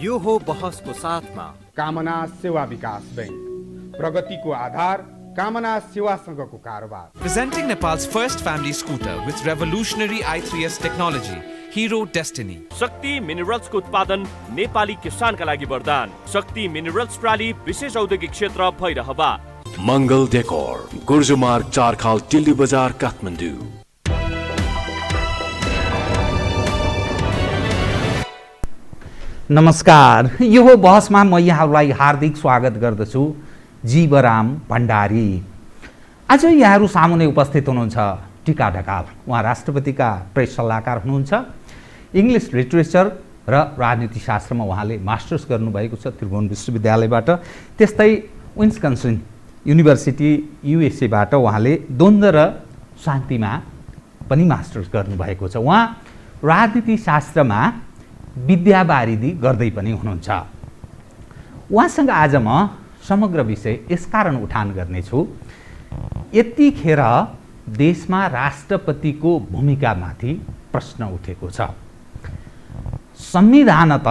यो हो बहसको साथमा कामना सेवा विकास बैंक, प्रगतिको आधार कामना सेवासँगको कारोबार। Presenting Nepal's first family scooter with revolutionary i3S technology, Hero Destiny. शक्ति मिनरल्सको उत्पादन नेपाली किसानका लागि वरदान। शक्ति मिनरल्स प्राली विशेष औद्योगिक क्षेत्र भैरहवा। मङ्गल डेकोर, गुर्जु मार्ग 4 खाल टिल्ली बजार काठमाडौँ। नमस्कार, यो हो बहसमा म यहाँहरूलाई हार्दिक स्वागत गर्दछु। जीवराम भण्डारी आज यहाँहरू सामुने उपस्थित हुनुहुन्छ टिका ढकाल। उहाँ राष्ट्रपतिका प्रेस सल्लाहकार हुनुहुन्छ। इङ्ग्लिस लिटरेचर र राजनीतिशास्त्रमा उहाँले मास्टर्स गर्नुभएको छ त्रिभुवन विश्वविद्यालयबाट। त्यस्तै विस्कन्सिन युनिभर्सिटी युएसएबाट उहाँले द्वन्द्व र शान्तिमा पनि मास्टर्स गर्नुभएको छ। उहाँ राजनीतिशास्त्रमा विद्यावारिधि गर्दै पनि हुनुहुन्छ। उहाँसँग आज म समग्र विषय यसकारण उठान गर्नेछु, यतिखेर देशमा राष्ट्रपतिको भूमिकामाथि प्रश्न उठेको छ। संविधान त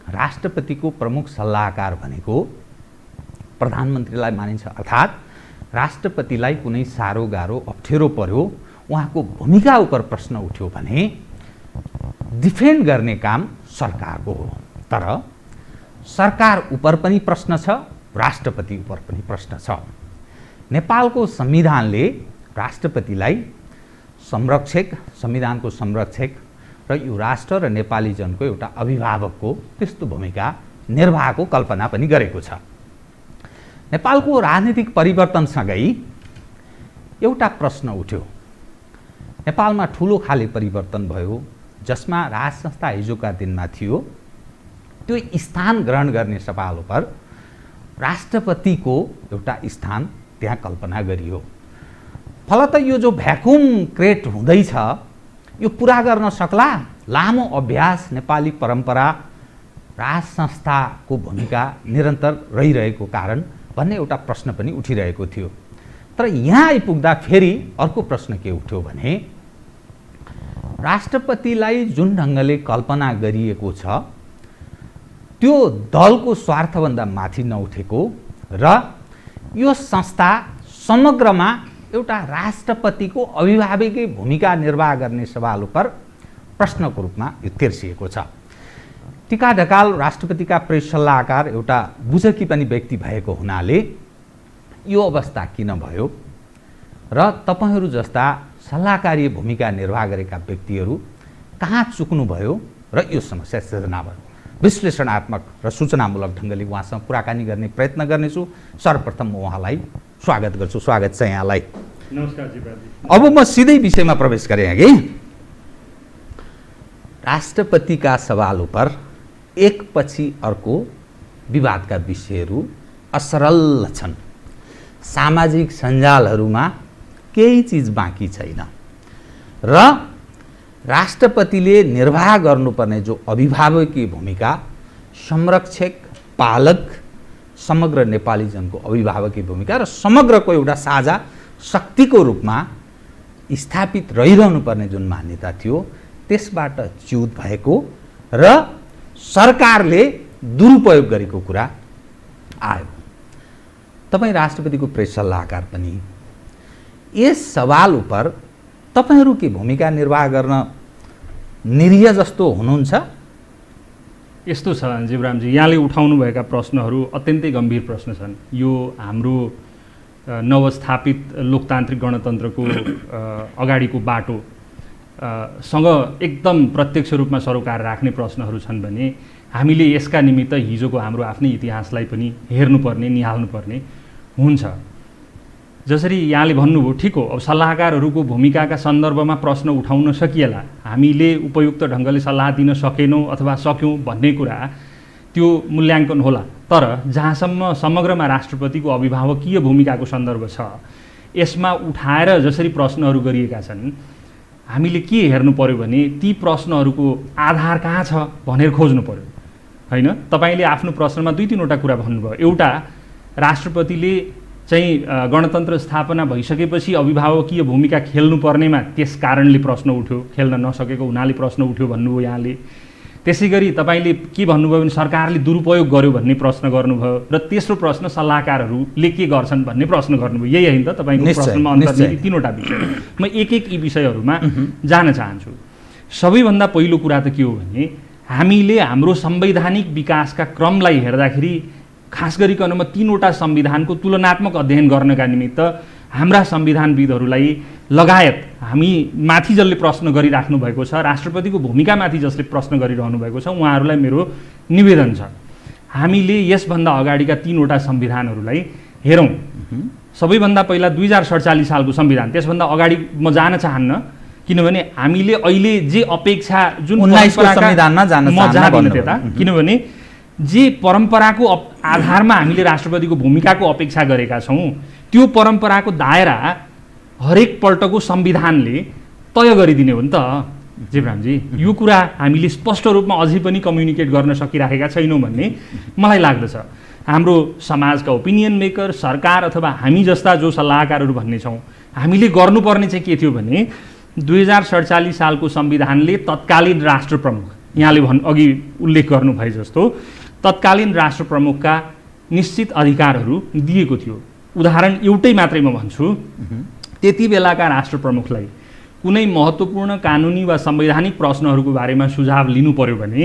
राष्ट्रपतिको प्रमुख सल्लाहकार भनेको प्रधानमन्त्रीलाई मानिन्छ, अर्थात् राष्ट्रपतिलाई कुनै साह्रो गाह्रो अप्ठ्यारो पर्यो, उहाँको भूमिका उपर प्रश्न उठ्यो भने डिफेन्ड गर्ने काम सरकारको हो। तर सरकार उपर पनि प्रश्न छ, राष्ट्रपति उपर पनि प्रश्न छ। नेपालको संविधानले राष्ट्रपतिलाई संरक्षक, संविधानको संरक्षक र यो राष्ट्र र नेपाली जनको एउटा अभिभावकको त्यस्तो भूमिका निर्वाहको कल्पना पनि गरेको छ। नेपालको राजनीतिक परिवर्तनसँगै एउटा प्रश्न उठ्यो। नेपालमा ठुलो खाले परिवर्तन भयो, जसमा राज संस्था हिजोका दिनमा थियो त्यो स्थान ग्रहण गर्ने सवाल उपर राष्ट्रपतिको एउटा स्थान त्यहाँ कल्पना गरियो। फलत यो जो भ्याकुम क्रिएट हुँदैछ यो पुरा गर्न सक्ला? लामो अभ्यास, नेपाली परम्परा, राज संस्थाको भूमिका निरन्तर रहिरहेको कारण भन्ने एउटा प्रश्न पनि उठिरहेको थियो। तर यहाँ आइपुग्दा फेरि अर्को प्रश्न के उठ्यो भने राष्ट्रपतिलाई जुन ढङ्गले कल्पना गरिएको छ त्यो दलको स्वार्थभन्दा माथि नउठेको र यो संस्था समग्रमा एउटा राष्ट्रपतिको अभिभावकीय भूमिका निर्वाह गर्ने सवाल उपर प्रश्नको रूपमा यो तेर्सिएको छ। टिका ढकाल राष्ट्रपतिका प्रेस सल्लाहकार एउटा बुझकी पनि व्यक्ति भएको हुनाले यो अवस्था किन भयो र तपाईहरू जस्ता सल्लाहकारी भूमिका निर्वाह गरेका व्यक्तिहरू कहाँ चुक्नुभयो र यो समस्या सिर्जना भयो, विश्लेषणात्मक र सूचनामूलक ढङ्गले उहाँसँग कुराकानी गर्ने प्रयत्न गर्नेछु। सर्वप्रथम म उहाँलाई स्वागत गर्छु। स्वागत छ यहाँलाई। नमस्कार जीवाजी। अब म सिधै विषयमा प्रवेश गरेँ कि राष्ट्रपतिका सवाल उपर एकपछि अर्को विवादका विषयहरू असरल छन्। सामाजिक सञ्जालहरूमा केही चिज बाँकी छैन र राष्ट्रपतिले निर्वाह गर्नुपर्ने जो अभिभावकीय भूमिका, संरक्षक, पालक, समग्र नेपाली जनको अभिभावकीय भूमिका र समग्रको एउटा साझा शक्तिको रूपमा स्थापित रहिरहनुपर्ने जुन मान्यता थियो त्यसबाट च्युत भएको र सरकारले दुरुपयोग गरेको कुरा आयो। तपाईँ राष्ट्रपतिको प्रेस सल्लाहकार पनि, यस सवाल उपर तपाईहरू के भूमिका निर्वाह गर्न निरीह जस्तो हुनुहुन्छ? यस्तो छ जीवरामजी, यहाँले उठाउनुभएका प्रश्नहरू अत्यन्तै गम्भीर प्रश्न छन्। यो हाम्रो नवस्थापित लोकतान्त्रिक गणतन्त्रको अगाडिको बाटो सँग एकदम प्रत्यक्ष रूपमा सरोकार राख्ने प्रश्नहरू छन् भने हामीले यसका निमित्त हिजोको हाम्रो आफ्नै इतिहासलाई पनि हेर्नुपर्ने, निहाल्नुपर्ने हुन्छ। जसरी यहाँले भन्नुभयो ठिक हो, अब सल्लाहकारहरूको भूमिकाका सन्दर्भमा प्रश्न उठाउन सकिएला, हामीले उपयुक्त ढङ्गले सल्लाह दिन सकेनौँ अथवा सक्यौँ भन्ने कुरा त्यो मूल्याङ्कन होला। तर जहाँसम्म समग्रमा राष्ट्रपतिको अभिभावकीय भूमिकाको सन्दर्भ छ यसमा उठाएर जसरी प्रश्नहरू गरिएका छन् हामीले के हेर्नु पर्यो भने ती प्रश्नहरूको आधार कहाँ छ भनेर खोज्नु पर्यो, होइन? तपाईँले आफ्नो प्रश्नमा 2-3वटा कुरा भन्नुभयो। एउटा, राष्ट्रपतिले चाहिँ गणतन्त्र स्थापना भइसकेपछि अभिभावकीय भूमिका खेल्नुपर्नेमा त्यस कारणले प्रश्न उठ्यो, खेल्न नसकेको हुनाले प्रश्न उठ्यो भन्नुभयो यहाँले। त्यसै गरी तपाईँले के भन्नुभयो भने सरकारले दुरुपयोग गर्यो भन्ने प्रश्न गर्नुभयो र तेस्रो प्रश्न सल्लाहकारहरूले के गर्छन् भन्ने प्रश्न गर्नुभयो। यही होइन त तपाईँको प्रश्नमा अन्तर्निहित तीनवटा विषय। म एक यी विषयहरूमा जान चाहन्छु। सबैभन्दा पहिलो कुरा त के हो भने हामीले हाम्रो संवैधानिक विकासका क्रमलाई हेर्दाखेरि खास गरिकन म तीनवटा संविधानको तुलनात्मक अध्ययन गर्नका निमित्त हाम्रा संविधानविदहरूलाई लगायत हामी माथि जसले प्रश्न गरिराख्नु भएको छ, राष्ट्रपतिको भूमिकामाथि जसले प्रश्न गरिरहनु भएको छ, उहाँहरूलाई मेरो निवेदन छ हामीले यसभन्दा अगाडिका तीनवटा संविधानहरूलाई हेरौँ। सबैभन्दा पहिला 2047 सालको संविधान, त्यसभन्दा अगाडि म जान चाहन्न किनभने हामीले अहिले जे अपेक्षा जुन 19 को संविधानमा जान त्यता, किनभने जे परम्पराको आधारमा हामीले राष्ट्रपतिको भूमिकाको अपेक्षा गरेका छौँ त्यो परम्पराको दायरा हरेक पल्टको संविधानले तय गरिदिने हो नि त जीवरामजी। यो कुरा हामीले स्पष्ट रूपमा अझै पनि कम्युनिकेट गर्न सकिराखेका छैनौँ भन्ने मलाई लाग्दछ। हाम्रो समाजका ओपिनियन मेकर, सरकार अथवा हामी जस्ता जो सल्लाहकारहरू भन्ने छौँ, हामीले गर्नुपर्ने चाहिँ के थियो भने 2047 सालको संविधानले तत्कालीन राष्ट्र प्रमुख, यहाँले अघि उल्लेख गर्नुभए जस्तो तत्कालीन राष्ट्र प्रमुखका निश्चित अधिकारहरू दिएको थियो। उदाहरण एउटै मात्रै म भन्छु, त्यति बेलाका राष्ट्र प्रमुखलाई कुनै महत्त्वपूर्ण कानुनी वा संवैधानिक प्रश्नहरूको बारेमा सुझाव लिनु पर्यो भने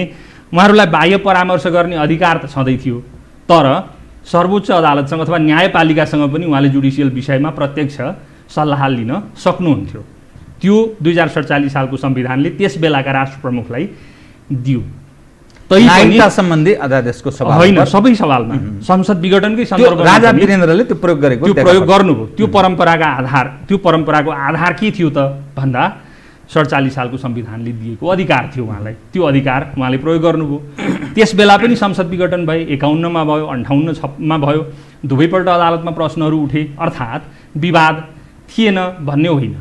उहाँहरूलाई बाह्य परामर्श गर्ने अधिकार त छँदै थियो, तर सर्वोच्च अदालतसँग अथवा न्यायपालिकासँग पनि उहाँले जुडिसियल विषयमा प्रत्यक्ष सल्लाह लिन सक्नुहुन्थ्यो। त्यो 2047 सालको संविधानले त्यस बेलाका राष्ट्र प्रमुखलाई दियो। नागरिकता सम्बन्धी अध्यादेशको सवाल होइन, सबै सवालमा संसद विघटनकै सन्दर्भमा राजा वीरेन्द्रले त्यो प्रयोग गरेको, त्यो प्रयोग गर्नुभयो। त्यो परम्पराको आधार के थियो त भन्दा 47 सालको संविधानले दिएको अधिकार थियो उहाँलाई। त्यो अधिकार उहाँले प्रयोग गर्नुभयो। त्यस बेला पनि संसद विघटन भए, 51 मा भयो, 58 मा भयो, दुवैपल्ट अदालतमा प्रश्नहरू उठे, अर्थात् विवाद थिएन भन्ने होइन।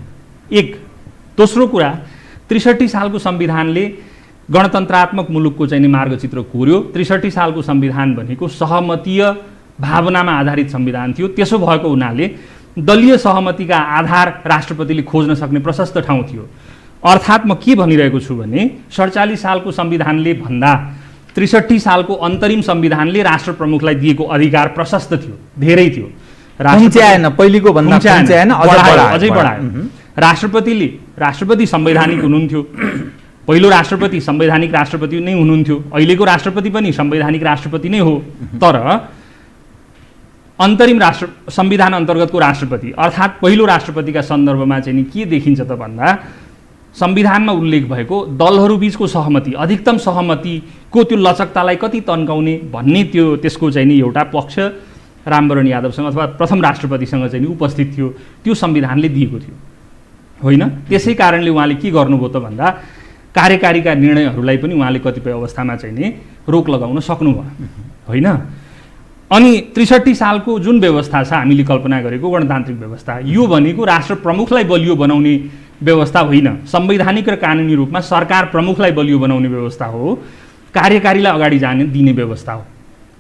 एक दोस्रो कुरा, 63 सालको संविधानले गणतन्त्रात्मक मुलुकको चाहिँ मार्गचित्र कोर्यो। 63 सालको संविधान भनेको सहमतीय भावनामा आधारित संविधान थियो। त्यसो भएको हुनाले दलीय सहमतिका आधार राष्ट्रपतिले खोज्न सक्ने प्रशस्त ठाउँ थियो। अर्थात् म के भनिरहेको छु भने 47 सालको संविधानले भन्दा 63 सालको अन्तरिम संविधानले राष्ट्र प्रमुखलाई दिएको अधिकार प्रशस्त थियो, धेरै थियो। पहिलेको भन्दा अझै बढायो। राष्ट्रपति संवैधानिक हुनुहुन्थ्यो। पहिलो राष्ट्रपति संवैधानिक राष्ट्रपति नै हुनुहुन्थ्यो। अहिलेको राष्ट्रपति पनि संवैधानिक राष्ट्रपति नै हो। तर अन्तरिम संविधान अन्तर्गतको राष्ट्रपति अर्थात् पहिलो राष्ट्रपतिका सन्दर्भमा चाहिँ नि के देखिन्छ त भन्दा संविधानमा उल्लेख भएको दलहरूबीचको सहमति, अधिकतम सहमतिको त्यो लचकतालाई कति तन्काउने भन्ने त्यसको चाहिँ नि एउटा पक्ष रामवरण यादवसँग अथवा प्रथम राष्ट्रपतिसँग चाहिँ नि उपस्थित थियो। त्यो संविधानले दिएको थियो होइन। त्यसै कारणले उहाँले के गर्नुभयो त भन्दा कार्यकारीका निर्णयहरूलाई पनि उहाँले कतिपय अवस्थामा चाहिँ नि रोक लगाउन सक्नुभयो होइन। अनि 63 सालको जुन व्यवस्था छ हामीले कल्पना गरेको गणतान्त्रिक व्यवस्था, यो भनेको राष्ट्र प्रमुखलाई बलियो बनाउने व्यवस्था होइन, संवैधानिक र कानुनी रूपमा सरकार प्रमुखलाई बलियो बनाउने व्यवस्था हो, कार्यकारीलाई अगाडि जाने दिने व्यवस्था हो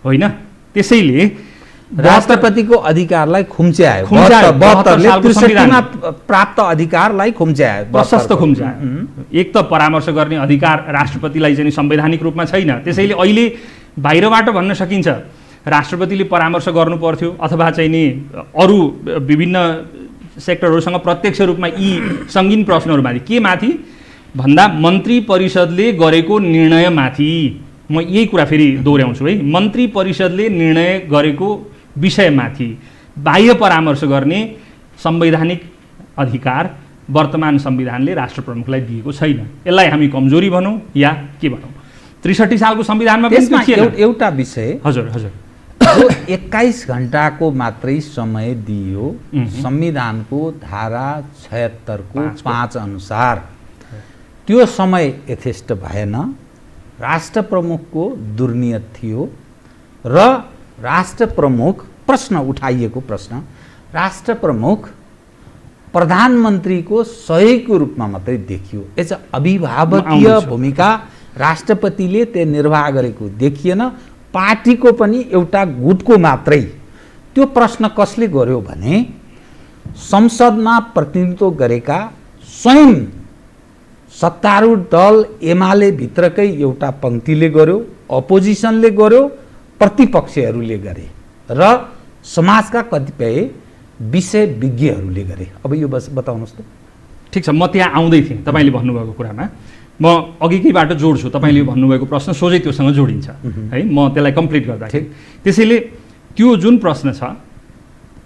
होइन। त्यसैले राष्ट्रपतिको अधिकारलाई खुम्च्यायो, 72 मा प्राप्त अधिकारलाई खुम्च्यायो, प्रशस्त खुम्च्यायो। एक त परामर्श गर्ने अधिकार राष्ट्रपतिलाई चाहिँ संवैधानिक रूपमा छैन। त्यसैले अहिले बाहिरबाट भन्न सकिन्छ राष्ट्रपतिले परामर्श गर्नु पर्थ्यो अथवा चाहिँ नि अरू विभिन्न सेक्टरहरूसँग प्रत्यक्ष रूपमा यी सङ्गीन प्रश्नहरूमाथि के माथि भन्दा मन्त्री परिषदले गरेको निर्णयमाथि। म यही कुरा फेरि दोहोऱ्याउँछु है, मन्त्री परिषदले निर्णय गरेको विषयमाथि बाह्य परामर्श गर्ने संवैधानिक अधिकार वर्तमान संविधानले राष्ट्र प्रमुखलाई दिएको छैन। यसलाई हामी कमजोरी भनौँ या के भनौँ। 63 सालको संविधानमा एउटा विषय हजुर जो 21 घण्टाको मात्रै समय दियो संविधानको धारा 76 को 5 अनुसार, त्यो समय यथेष्ट भएन। राष्ट्र प्रमुखको दुर्नियत थियो र राष्ट्र प्रमुख प्रश्न उठाइएको प्रश्न, राष्ट्र प्रमुख प्रधानमन्त्रीको सहयोगको रूपमा मात्रै देखियो। एज अभिभावकीय भूमिका राष्ट्रपतिले त्यो निर्वाह गरेको देखिएन। पार्टीको पनि एउटा गुटको मात्रै। त्यो प्रश्न कसले गर्यो भने संसदमा प्रतिनिधित्व गरेका स्वयं सत्तारूढ दल एमाले भित्रकै एउटा पङ्क्तिले गर्यो, अपोजिसनले गर्यो, प्रतिपक्षहरूले गरे र समाजका कतिपय विषय विज्ञहरूले गरे। अब यो बस बताउनुहोस् त। ठिक छ, म त्यहाँ आउँदै थिएँ तपाईँले भन्नुभएको कुरामा। म अघिकैबाट जोड्छु, तपाईँले भन्नुभएको प्रश्न सोझै त्योसँग जोडिन्छ है, म त्यसलाई कम्प्लिट गर्दाखेरि। त्यसैले त्यो जुन प्रश्न छ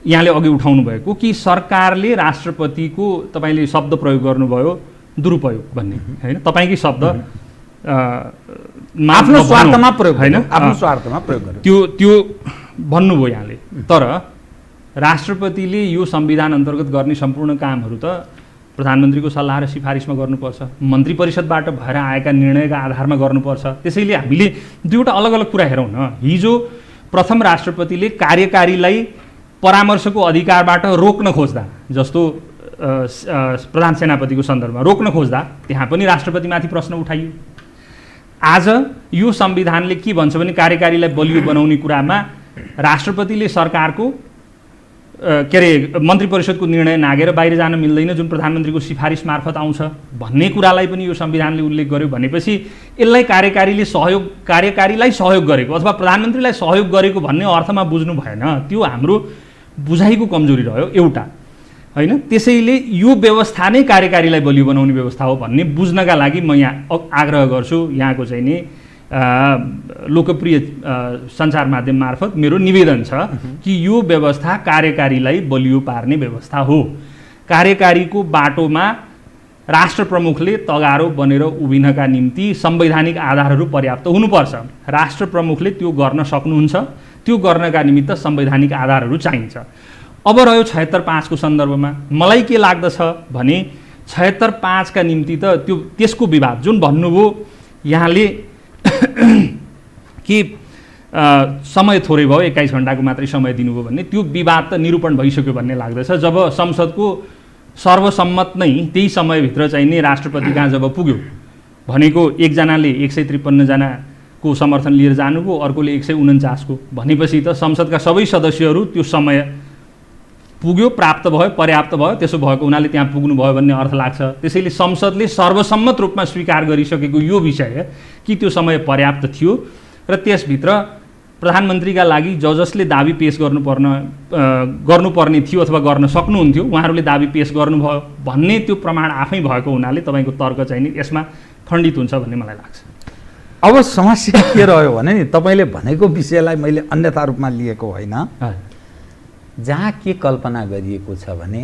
यहाँले अघि उठाउनु भएको कि सरकारले राष्ट्रपतिको तपाईँले शब्द प्रयोग गर्नुभयो दुरुपयोग भन्ने होइन, तपाईँकै शब्द आफ्नो स्वार्थमा प्रयोग होइन, आफ्नो स्वार्थमा प्रयोग गर्यो त्यो भन्नुभयो यहाँले। तर राष्ट्रपतिले यो संविधान अन्तर्गत गर्ने सम्पूर्ण कामहरू त प्रधानमन्त्रीको सल्लाह र सिफारिसमा गर्नुपर्छ, मन्त्री परिषदबाट भएर आएका निर्णयका आधारमा गर्नुपर्छ। त्यसैले हामीले दुईवटा अलग अलग कुरा हेरौँ न। हिजो प्रथम राष्ट्रपतिले कार्यकारीलाई परामर्शको अधिकारबाट रोक्न खोज्दा, जस्तो प्रधान सेनापतिको सन्दर्भमा रोक्न खोज्दा त्यहाँ पनि राष्ट्रपतिमाथि प्रश्न उठाइयो। आज यो संविधानले के भन्छ भने कार्यकारीलाई बलियो बनाउने कुरामा राष्ट्रपतिले सरकारको के अरे मन्त्री परिषदको निर्णय नागेर बाहिर जान मिल्दैन, जुन प्रधानमन्त्रीको सिफारिस मार्फत आउँछ भन्ने कुरालाई पनि यो संविधानले उल्लेख गर्यो भनेपछि यसलाई कार्यकारीलाई सहयोग गरेको अथवा प्रधानमन्त्रीलाई सहयोग गरेको भन्ने अर्थमा बुझ्नु भएन। त्यो हाम्रो बुझाइको कमजोरी रह्यो एउटा होइन। त्यसैले यो व्यवस्था नै कार्यकारीलाई बलियो बनाउने व्यवस्था हो भन्ने बुझ्नका लागि म यहाँ आग्रह गर्छु। यहाँको चाहिँ नि लोकप्रिय सञ्चार माध्यम मार्फत मेरो निवेदन छ कि यो व्यवस्था कार्यकारीलाई बलियो पार्ने व्यवस्था हो। कार्यकारीको बाटोमा राष्ट्र प्रमुखले तगारो बनेर उभिनका निम्ति संवैधानिक आधारहरू पर्याप्त हुनुपर्छ। राष्ट्र प्रमुखले त्यो गर्न सक्नुहुन्छ, त्यो गर्नका निमित्त संवैधानिक आधारहरू चाहिन्छ। अब रह्यो 76(5) को सन्दर्भमा मलाई के लाग्दछ भने 76(5) का निम्ति त त्यो त्यसको विवाद जुन भन्नुभयो यहाँले कि समय थोरै भयो, 21 घण्टाको मात्रै समय दिनुभयो भन्ने, त्यो विवाद त निरूपण भइसक्यो भन्ने लाग्दछ। जब संसदको सर्वसम्मत नै त्यही समयभित्र चाहिँ नै राष्ट्रपति कहाँ जब पुग्यो भनेको एकजनाले 153 जनाको समर्थन लिएर जानुभयो, अर्कोले 149 को भनेपछि त संसदका सबै सदस्यहरू त्यो समय पुग्यो, प्राप्त भयो, पर्याप्त भयो, त्यसो भएको हुनाले त्यहाँ पुग्नु भयो भन्ने अर्थ लाग्छ। त्यसैले संसदले सर्वसम्मत रूपमा स्वीकार गरिसकेको यो विषय कि त्यो समय पर्याप्त थियो र त्यसभित्र प्रधानमन्त्रीका लागि जसले दाबी पेश गर्नुपर्ने थियो अथवा गर्न सक्नुहुन्थ्यो उहाँहरूले दाबी पेश गर्नुभयो भन्ने त्यो प्रमाण आफै भएको हुनाले तपाईँको तर्क चाहिँ नि यसमा खण्डित हुन्छ भन्ने मलाई लाग्छ। अब समस्या के रह्यो भने नि तपाईँले भनेको विषयलाई मैले अन्यथा रूपमा लिएको होइन। जहाँ के कल्पना गरिएको छ भने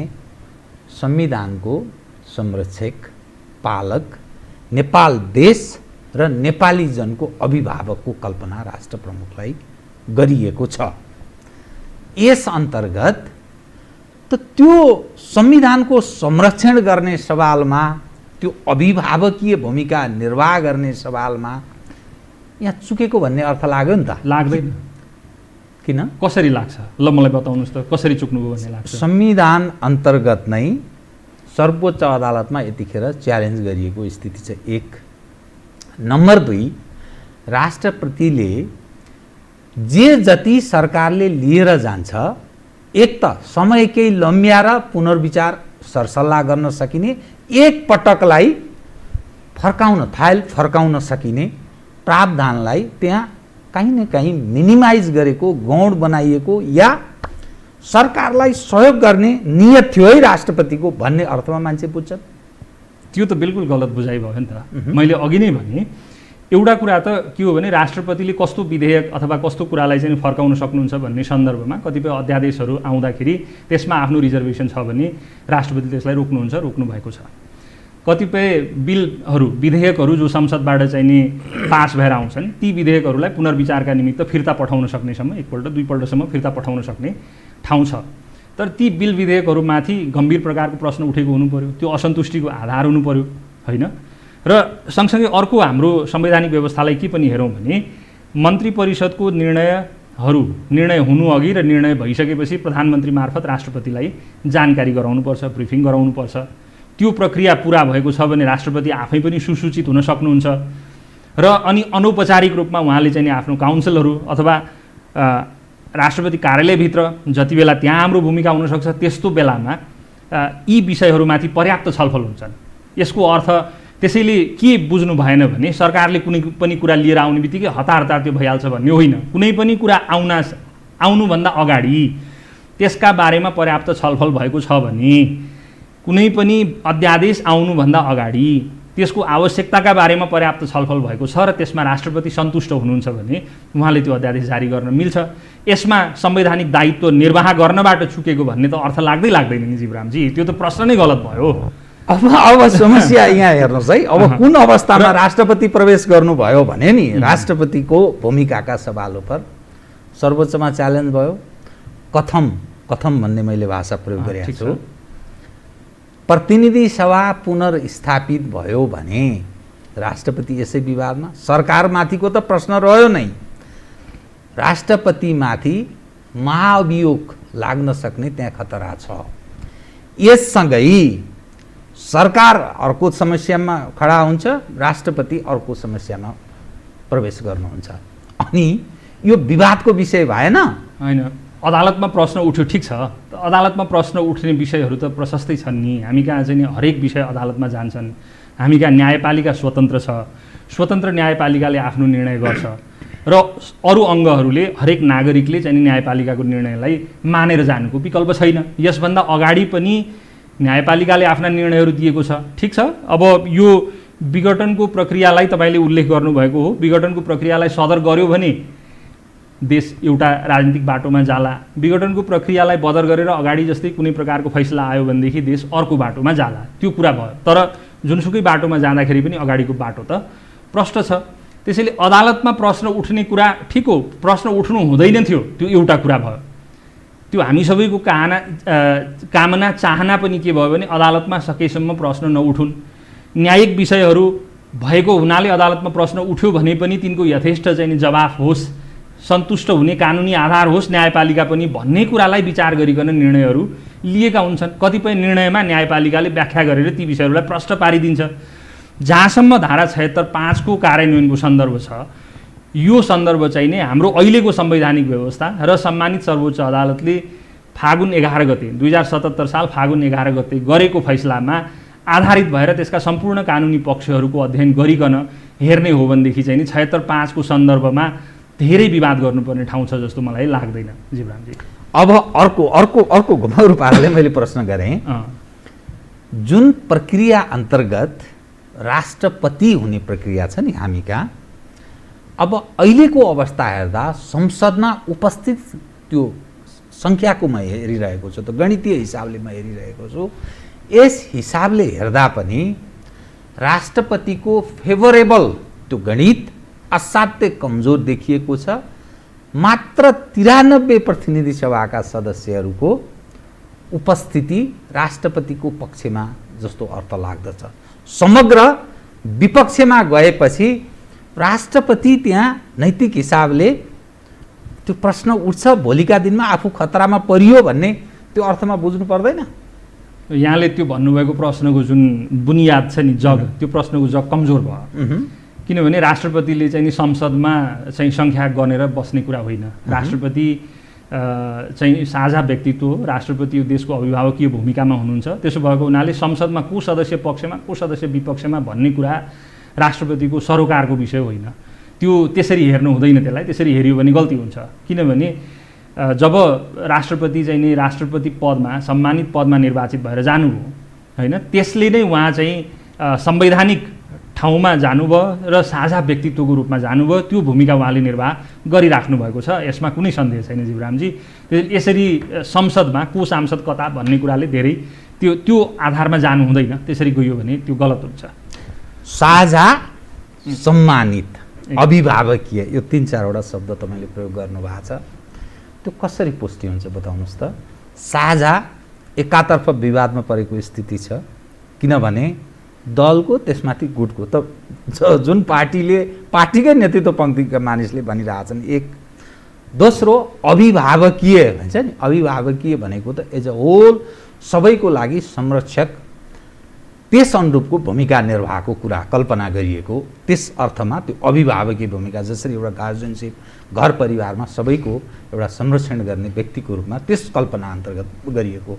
संविधानको संरक्षक, पालक नेपाल देश र नेपाली जनको अभिभावकको कल्पना राष्ट्र प्रमुखलाई गरिएको छ। यस अन्तर्गत त त्यो संविधानको संरक्षण गर्ने सवालमा, त्यो अभिभावकीय भूमिका निर्वाह गर्ने सवालमा यहाँ चुकेको भन्ने अर्थ लाग्यो नि त? लाग्दैन। किन? कसरी लाग्छ? ल मलाई बताउनुहोस् त कसरी चुक्नुभयो भन्ने लाग्छ? संविधान अन्तर्गत नै सर्वोच्च अदालतमा यतिखेर च्यालेन्ज गरिएको स्थिति छ 1। नम्बर 2, राष्ट्रपतिले जे जति सरकारले लिएर जान्छ, एक त समयकै लम्ब्याएर पुनर्विचार सरसल्लाह गर्न सकिने, एक पटकलाई फाइल फर्काउन सकिने प्रावधानलाई त्यहाँ कहीँ न कहीँ मिनिमाइज गरेको, गौण बनाइएको या सरकारलाई सहयोग गर्ने नियत थियो है राष्ट्रपतिको भन्ने अर्थमा मान्छे बुझ्छन्। त्यो त बिल्कुल गलत बुझाइ भयो नि त। मैले अघि नै भने एउटा कुरा त के हो भने राष्ट्रपतिले कस्तो विधेयक अथवा कस्तो कुरालाई चाहिँ फर्काउन सक्नुहुन्छ भन्ने सन्दर्भमा कतिपय अध्यादेशहरू आउँदाखेरि त्यसमा आफ्नो रिजर्भेसन छ भने राष्ट्रपतिले त्यसलाई रोक्नुहुन्छ, रोक्नु भएको छ। कतिपय बिलहरू, विधेयकहरू जो संसदबाट चाहिँ नि पास भएर आउँछन् ती विधेयकहरूलाई पुनर्विचारका निमित्त फिर्ता पठाउन सक्नेसम्म, एकपल्ट दुईपल्टसम्म फिर्ता पठाउन सक्ने ठाउँ छ। तर ती बिल विधेयकहरूमाथि गम्भीर प्रकारको प्रश्न उठेको हुनु पर्यो, त्यो असन्तुष्टिको आधार हुनु पर्यो होइन। र सँगसँगै अर्को हाम्रो संवैधानिक व्यवस्थालाई के पनि हेरौँ भने मन्त्री परिषदको निर्णय हुनु अघि र निर्णय भइसकेपछि प्रधानमन्त्री मार्फत राष्ट्रपतिलाई जानकारी गराउनुपर्छ, ब्रिफिङ गराउनुपर्छ। त्यो प्रक्रिया पुरा भएको छ भने राष्ट्रपति आफै पनि सुसूचित हुन सक्नुहुन्छ र अनि अनौपचारिक रूपमा उहाँले चाहिँ नि आफ्नो काउन्सिलहरू अथवा राष्ट्रपति कार्यालयभित्र जति बेला त्यहाँ हाम्रो भूमिका हुनसक्छ त्यस्तो बेलामा यी विषयहरूमाथि पर्याप्त छलफल हुन्छन्। यसको अर्थ त्यसैले के बुझ्नु भएन भने सरकारले कुनै पनि कुरा लिएर आउने बित्तिकै हतार त्यो भइहाल्छ भन्ने होइन। कुनै पनि कुरा आउनुभन्दा अगाडि त्यसका बारेमा पर्याप्त छलफल भएको छ भने, कुनै पनि अध्यादेश आउनुभन्दा अगाडि त्यसको आवश्यकताका बारेमा पर्याप्त छलफल भएको छ र त्यसमा राष्ट्रपति सन्तुष्ट हुनुहुन्छ भने उहाँले त्यो अध्यादेश जारी गर्न मिल्छ। यसमा संवैधानिक दायित्व निर्वाह गर्नबाट चुकेको भन्ने त अर्थ लाग्दैन नि जीवरामजी, त्यो त प्रश्न नै गलत भयो। अब समस्या यहाँ हेर्नुहोस् है, अब कुन अवस्थामा राष्ट्रपति प्रवेश गर्नुभयो भने नि राष्ट्रपतिको भूमिकाका सवाल पर सर्वोच्चमा च्यालेन्ज भयो। कथम भन्ने मैले भाषा प्रयोग गरेको छु। प्रतिनिधि सभा पुनर्स्थापित भयो भने राष्ट्रपति यसै विवादमा, सरकारमाथिको त प्रश्न रह्यो नै, राष्ट्रपतिमाथि महाअभियोग लाग्न सक्ने त्यहाँ खतरा छ। यससँगै सरकार अर्को समस्यामा खडा हुन्छ, राष्ट्रपति अर्को समस्यामा प्रवेश गर्नुहुन्छ, अनि यो विवादको विषय भएन। होइन, अदालतमा प्रश्न उठ्यो, ठिक छ, अदालतमा प्रश्न उठ्ने विषयहरू त प्रशस्तै छन् नि। हामी कहाँ चाहिँ नि हरेक विषय अदालतमा जान्छन्। हामी कहाँ न्यायपालिका स्वतन्त्र छ, स्वतन्त्र न्यायपालिकाले आफ्नो निर्णय गर्छ र अरू अङ्गहरूले, हरेक नागरिकले चाहिँ नि न्यायपालिकाको निर्णयलाई मानेर जानुको विकल्प छैन। यसभन्दा अगाडि पनि न्यायपालिकाले आफ्ना निर्णयहरू दिएको छ, ठिक छ। अब यो विघटनको प्रक्रियालाई तपाईँले उल्लेख गर्नुभएको हो, विघटनको प्रक्रियालाई सदर गर्यो भने देश एउटा राजनीतिक बाटोमा जाला, विघटनको प्रक्रियालाई बदर गरेर अगाडि जस्तै कुनै प्रकारको फैसला आयो भनेदेखि देश अर्को बाटोमा जाला, त्यो कुरा भयो। तर जुनसुकै बाटोमा जाँदाखेरि पनि अगाडिको बाटो त प्रष्ट छ। त्यसैले अदालतमा प्रश्न उठ्ने कुरा ठिक हो, प्रश्न उठ्नु हुँदैन थियो, त्यो एउटा कुरा भयो। त्यो हामी सबैको कामना चाहना पनि के भयो भने अदालतमा सकेसम्म प्रश्न नउठुन्। न्यायिक विषयहरू भएको हुनाले अदालतमा प्रश्न उठ्यो भने पनि तिनको यथेष्ट चाहिँ जवाफ होस्, सन्तुष्ट हुने कानुनी आधार होस् न्यायपालिका पनि भन्ने कुरालाई विचार गरिकन निर्णयहरू लिएका हुन्छन्। कतिपय निर्णयमा न्यायपालिकाले व्याख्या गरेर ती विषयहरूलाई प्रष्ट पारिदिन्छ। जहाँसम्म धारा 76(5) को कार्यान्वयनको सन्दर्भ छ, यो सन्दर्भ चाहिँ नै हाम्रो अहिलेको संवैधानिक व्यवस्था र सम्मानित सर्वोच्च अदालतले फागुन 11 गते 2077 साल फागुन 11 गते गरेको फैसलामा आधारित भएर त्यसका सम्पूर्ण कानुनी पक्षहरूको अध्ययन गरिकन हेर्ने हो भनेदेखि चाहिँ नि 76(5) को सन्दर्भमा धेरै विवाद गर्नुपर्ने ठाउँ छ जस्तो मलाई लाग्दैन जीवरामजी। अब अर्को घुमाउरो पाराले मैले प्रश्न गरेँ, जुन प्रक्रिया अन्तर्गत राष्ट्रपति हुने प्रक्रिया छ नि हामी कहाँ, अब अहिलेको अवस्था हेर्दा संसदमा उपस्थित त्यो सङ्ख्याको म हेरिरहेको छु, त गणितीय हिसाबले म हेरिरहेको छु, यस हिसाबले हेर्दा पनि राष्ट्रपतिको फेभरेबल त्यो गणित असाध्यै कमजोर देखिएको छ। मात्र 93 प्रतिनिधि सभाका सदस्यहरूको उपस्थिति राष्ट्रपतिको पक्षमा जस्तो अर्थ लाग्दछ। समग्र विपक्षमा गएपछि राष्ट्रपति त्यहाँ नैतिक हिसाबले त्यो प्रश्न उठ्छ, भोलिका दिनमा आफू खतरामा परियो भन्ने त्यो अर्थमा बुझ्नु पर्दैन। यहाँले त्यो भन्नुभएको प्रश्नको जुन बुनियाद छ नि जग, त्यो प्रश्नको जग कमजोर भयो। किनभने राष्ट्रपतिले चाहिँ नि संसदमा चाहिँ सङ्ख्या गनेर बस्ने कुरा होइन। राष्ट्रपति चाहिँ साझा व्यक्तित्व हो, राष्ट्रपति यो देशको अभिभावकीय भूमिकामा हुनुहुन्छ। त्यसो भएको हुनाले संसदमा को सदस्य पक्षमा को सदस्य विपक्षमा भन्ने कुरा राष्ट्रपतिको सरोकारको विषय होइन। त्यो त्यसरी हेर्नु हुँदैन, त्यसलाई त्यसरी हेऱ्यो भने गल्ती हुन्छ। किनभने जब राष्ट्रपति चाहिँ नि राष्ट्रपति पदमा सम्मानित पदमा निर्वाचित भएर जानुभयो होइन, त्यसले नै उहाँ चाहिँ संवैधानिक ठाउँमा जानुभयो र साझा व्यक्तित्वको रूपमा जानुभयो। त्यो भूमिका उहाँले निर्वाह गरिराख्नु भएको छ, यसमा कुनै सन्देह छैन जीवरामजी। यसरी संसदमा को सांसद कता भन्ने कुराले धेरै त्यो आधारमा जानु हुँदैन। त्यसरी गयो भने त्यो गलत हुन्छ। साझा, सम्मानित, अभिभावकीय, यो 3-4वटा शब्द तपाईँले प्रयोग गर्नुभएको छ, त्यो कसरी पुष्टि हुन्छ बताउनुहोस् त। साझा एकातर्फ विवादमा परेको स्थिति छ, किनभने दलको त्यसमाथि गुटको त जुन पार्टीकै नेतृत्व पङ्क्तिका मानिसले भनिरहेछन् एक। दोस्रो अभिभावकीय भन्छ नि, अभिभावकीय भनेको त एज अ होल सबैको लागि संरक्षक, त्यस अनुरूपको भूमिका निर्वाहको कुरा कल्पना गरिएको, त्यस अर्थमा त्यो अभिभावकीय भूमिका जसरी एउटा गार्जियनसिप घर परिवारमा सबैको एउटा संरक्षण गर्ने व्यक्तिको रूपमा त्यस कल्पना अन्तर्गत गरिएको।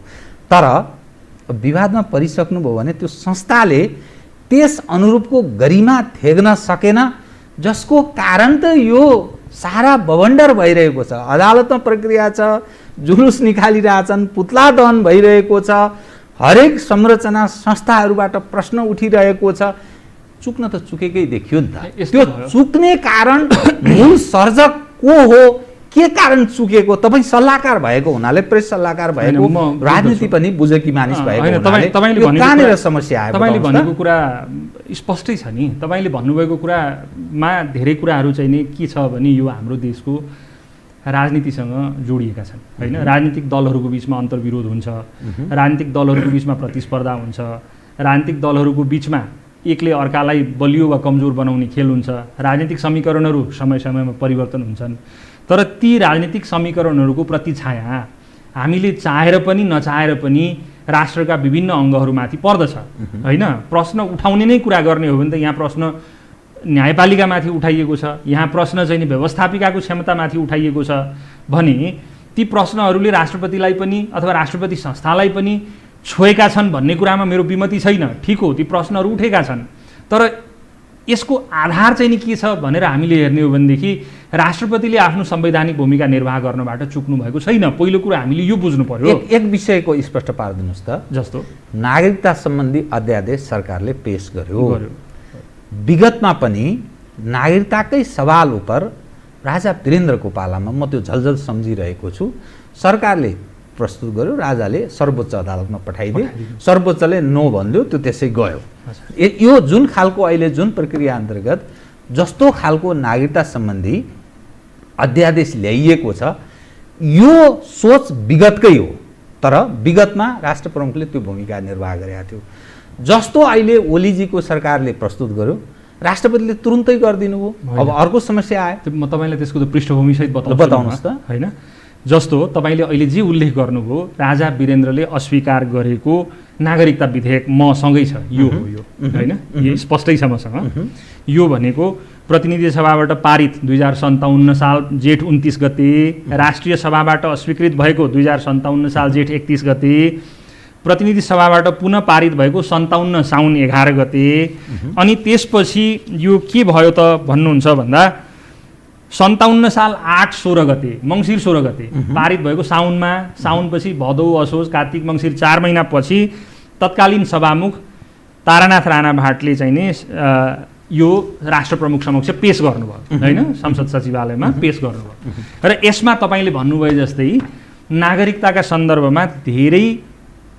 तर विवादमा परिसक्नुभयो भने त्यो संस्थाले त्यस अनुरूपको गरिमा थेग्न सकेन, जसको कारण त यो सारा बवन्डर भइरहेको छ। अदालतमा प्रक्रिया छ, जुलुस निकालिरहेछन्, पुतला दहन भइरहेको छ, हरेक संरचना संस्थाहरूबाट प्रश्न उठिरहेको छ। चुक्न त चुकेकै देखियो नि त। त्यो चुक्ने कारण मूल सर्जक को हो, के कारण चुकेको? तपाईँ सल्लाहकार भएको हुनाले, प्रेस सल्लाहकार भएको, राजनीति पनि बुझेकी मानिस भएको हुनाले कहाँनिर समस्या आयो? तपाईँले भनेको कुरा स्पष्टै छ नि। तपाईँले भन्नुभएको कुरामा धेरै कुराहरू चाहिँ नि के छ भने यो हाम्रो देशको राजनीतिसँग जोडिएका छन् होइन। राजनीतिक दलहरूको बिचमा अन्तर्विरोध हुन्छ, राजनीतिक दलहरूको बिचमा प्रतिस्पर्धा हुन्छ, राजनीतिक दलहरूको बिचमा एकले अर्कालाई बलियो वा कमजोर बनाउने खेल हुन्छ, राजनीतिक समीकरणहरू समय समयमा परिवर्तन हुन्छन्। तर ती राजनीतिक समीकरणहरूको प्रतिछाया हामीले चाहेर पनि नचाहेर पनि राष्ट्रका विभिन्न अङ्गहरूमाथि पर्दछ होइन। प्रश्न उठाउने नै कुरा गर्ने हो भने त यहाँ प्रश्न न्यायपालिकामाथि उठाइएको छ, यहाँ प्रश्न चाहिँ नि व्यवस्थापिकाको क्षमतामाथि उठाइएको छ भने ती प्रश्नहरूले राष्ट्रपतिलाई पनि अथवा राष्ट्रपति संस्थालाई पनि छोएका छन् भन्ने कुरामा मेरो विमति छैन। ठिक हो, ती प्रश्नहरू उठेका छन्, तर यसको आधार चाहिँ नि के छ भनेर हामीले हेर्ने हो भनेदेखि राष्ट्रपतिले आफ्नो संवैधानिक भूमिका निर्वाह गर्नबाट चुक्नु भएको छैन। पहिलो कुरा हामीले यो बुझ्नु पर्यो। एक विषयको स्पष्ट पारिदिनुहोस् त। जस्तो नागरिकता सम्बन्धी अध्यादेश सरकारले पेश गर्यो। विगतमा पनि नागरिकताकै सवाल उप राजा वीरेन्द्रको पालामा, म त्यो झलझल सम्झिरहेको छु, सरकारले प्रस्तुत गर्यो, राजाले सर्वोच्च अदालतमा पठाइदियो, सर्वोच्चले नो भनिदियो, त्यो त्यसै गयो। यो जुन खालको अहिले जुन प्रक्रिया अन्तर्गत जस्तो खालको नागरिकता सम्बन्धी अध्यादेश ल्याइएको छ, यो सोच विगतकै हो, तर विगतमा राष्ट्र प्रमुखले त्यो भूमिका निर्वाह गरेका थियो। जस्तो अहिले ओलीजीको सरकारले प्रस्तुत गर्यो, राष्ट्रपतिले तुरुन्तै गरिदिनु भयो। अब अर्को समस्या आयो, म तपाईँलाई त्यसको त पृष्ठभूमिसहित बताउनुहोस् त होइन। जस्तो तपाईँले अहिले जे उल्लेख गर्नुभयो, राजा वीरेन्द्रले अस्वीकार गरेको नागरिकता विधेयक मसँगै छ, यो हो यो होइन, यो स्पष्टै छ मसँग। यो भनेको प्रतिनिधि सभाबाट पारित 2057 साल जेठ 29 गते, राष्ट्रिय सभाबाट अस्वीकृत भएको 2057 साल जेठ 31 गते, प्रतिनिधि सभाबाट पुनः पारित भएको 57 साउन 11 गते, अनि त्यसपछि यो के भयो त भन्नुहुन्छ भन्दा 57 साल 8-16 गते, मङ्सिर 16 गते पारित भएको साउनमा, साउनपछि भदौ, असोज, कार्तिक, मङ्सिर 4 महिनापछि तत्कालीन सभामुख तारानाथ राणा भाटले चाहिँ नि यो राष्ट्र प्रमुख समक्ष पेश गर्नुभयो होइन, संसद सचिवालयमा पेश गर्नुभयो। र यसमा तपाईँले भन्नुभयो जस्तै नागरिकताका सन्दर्भमा धेरै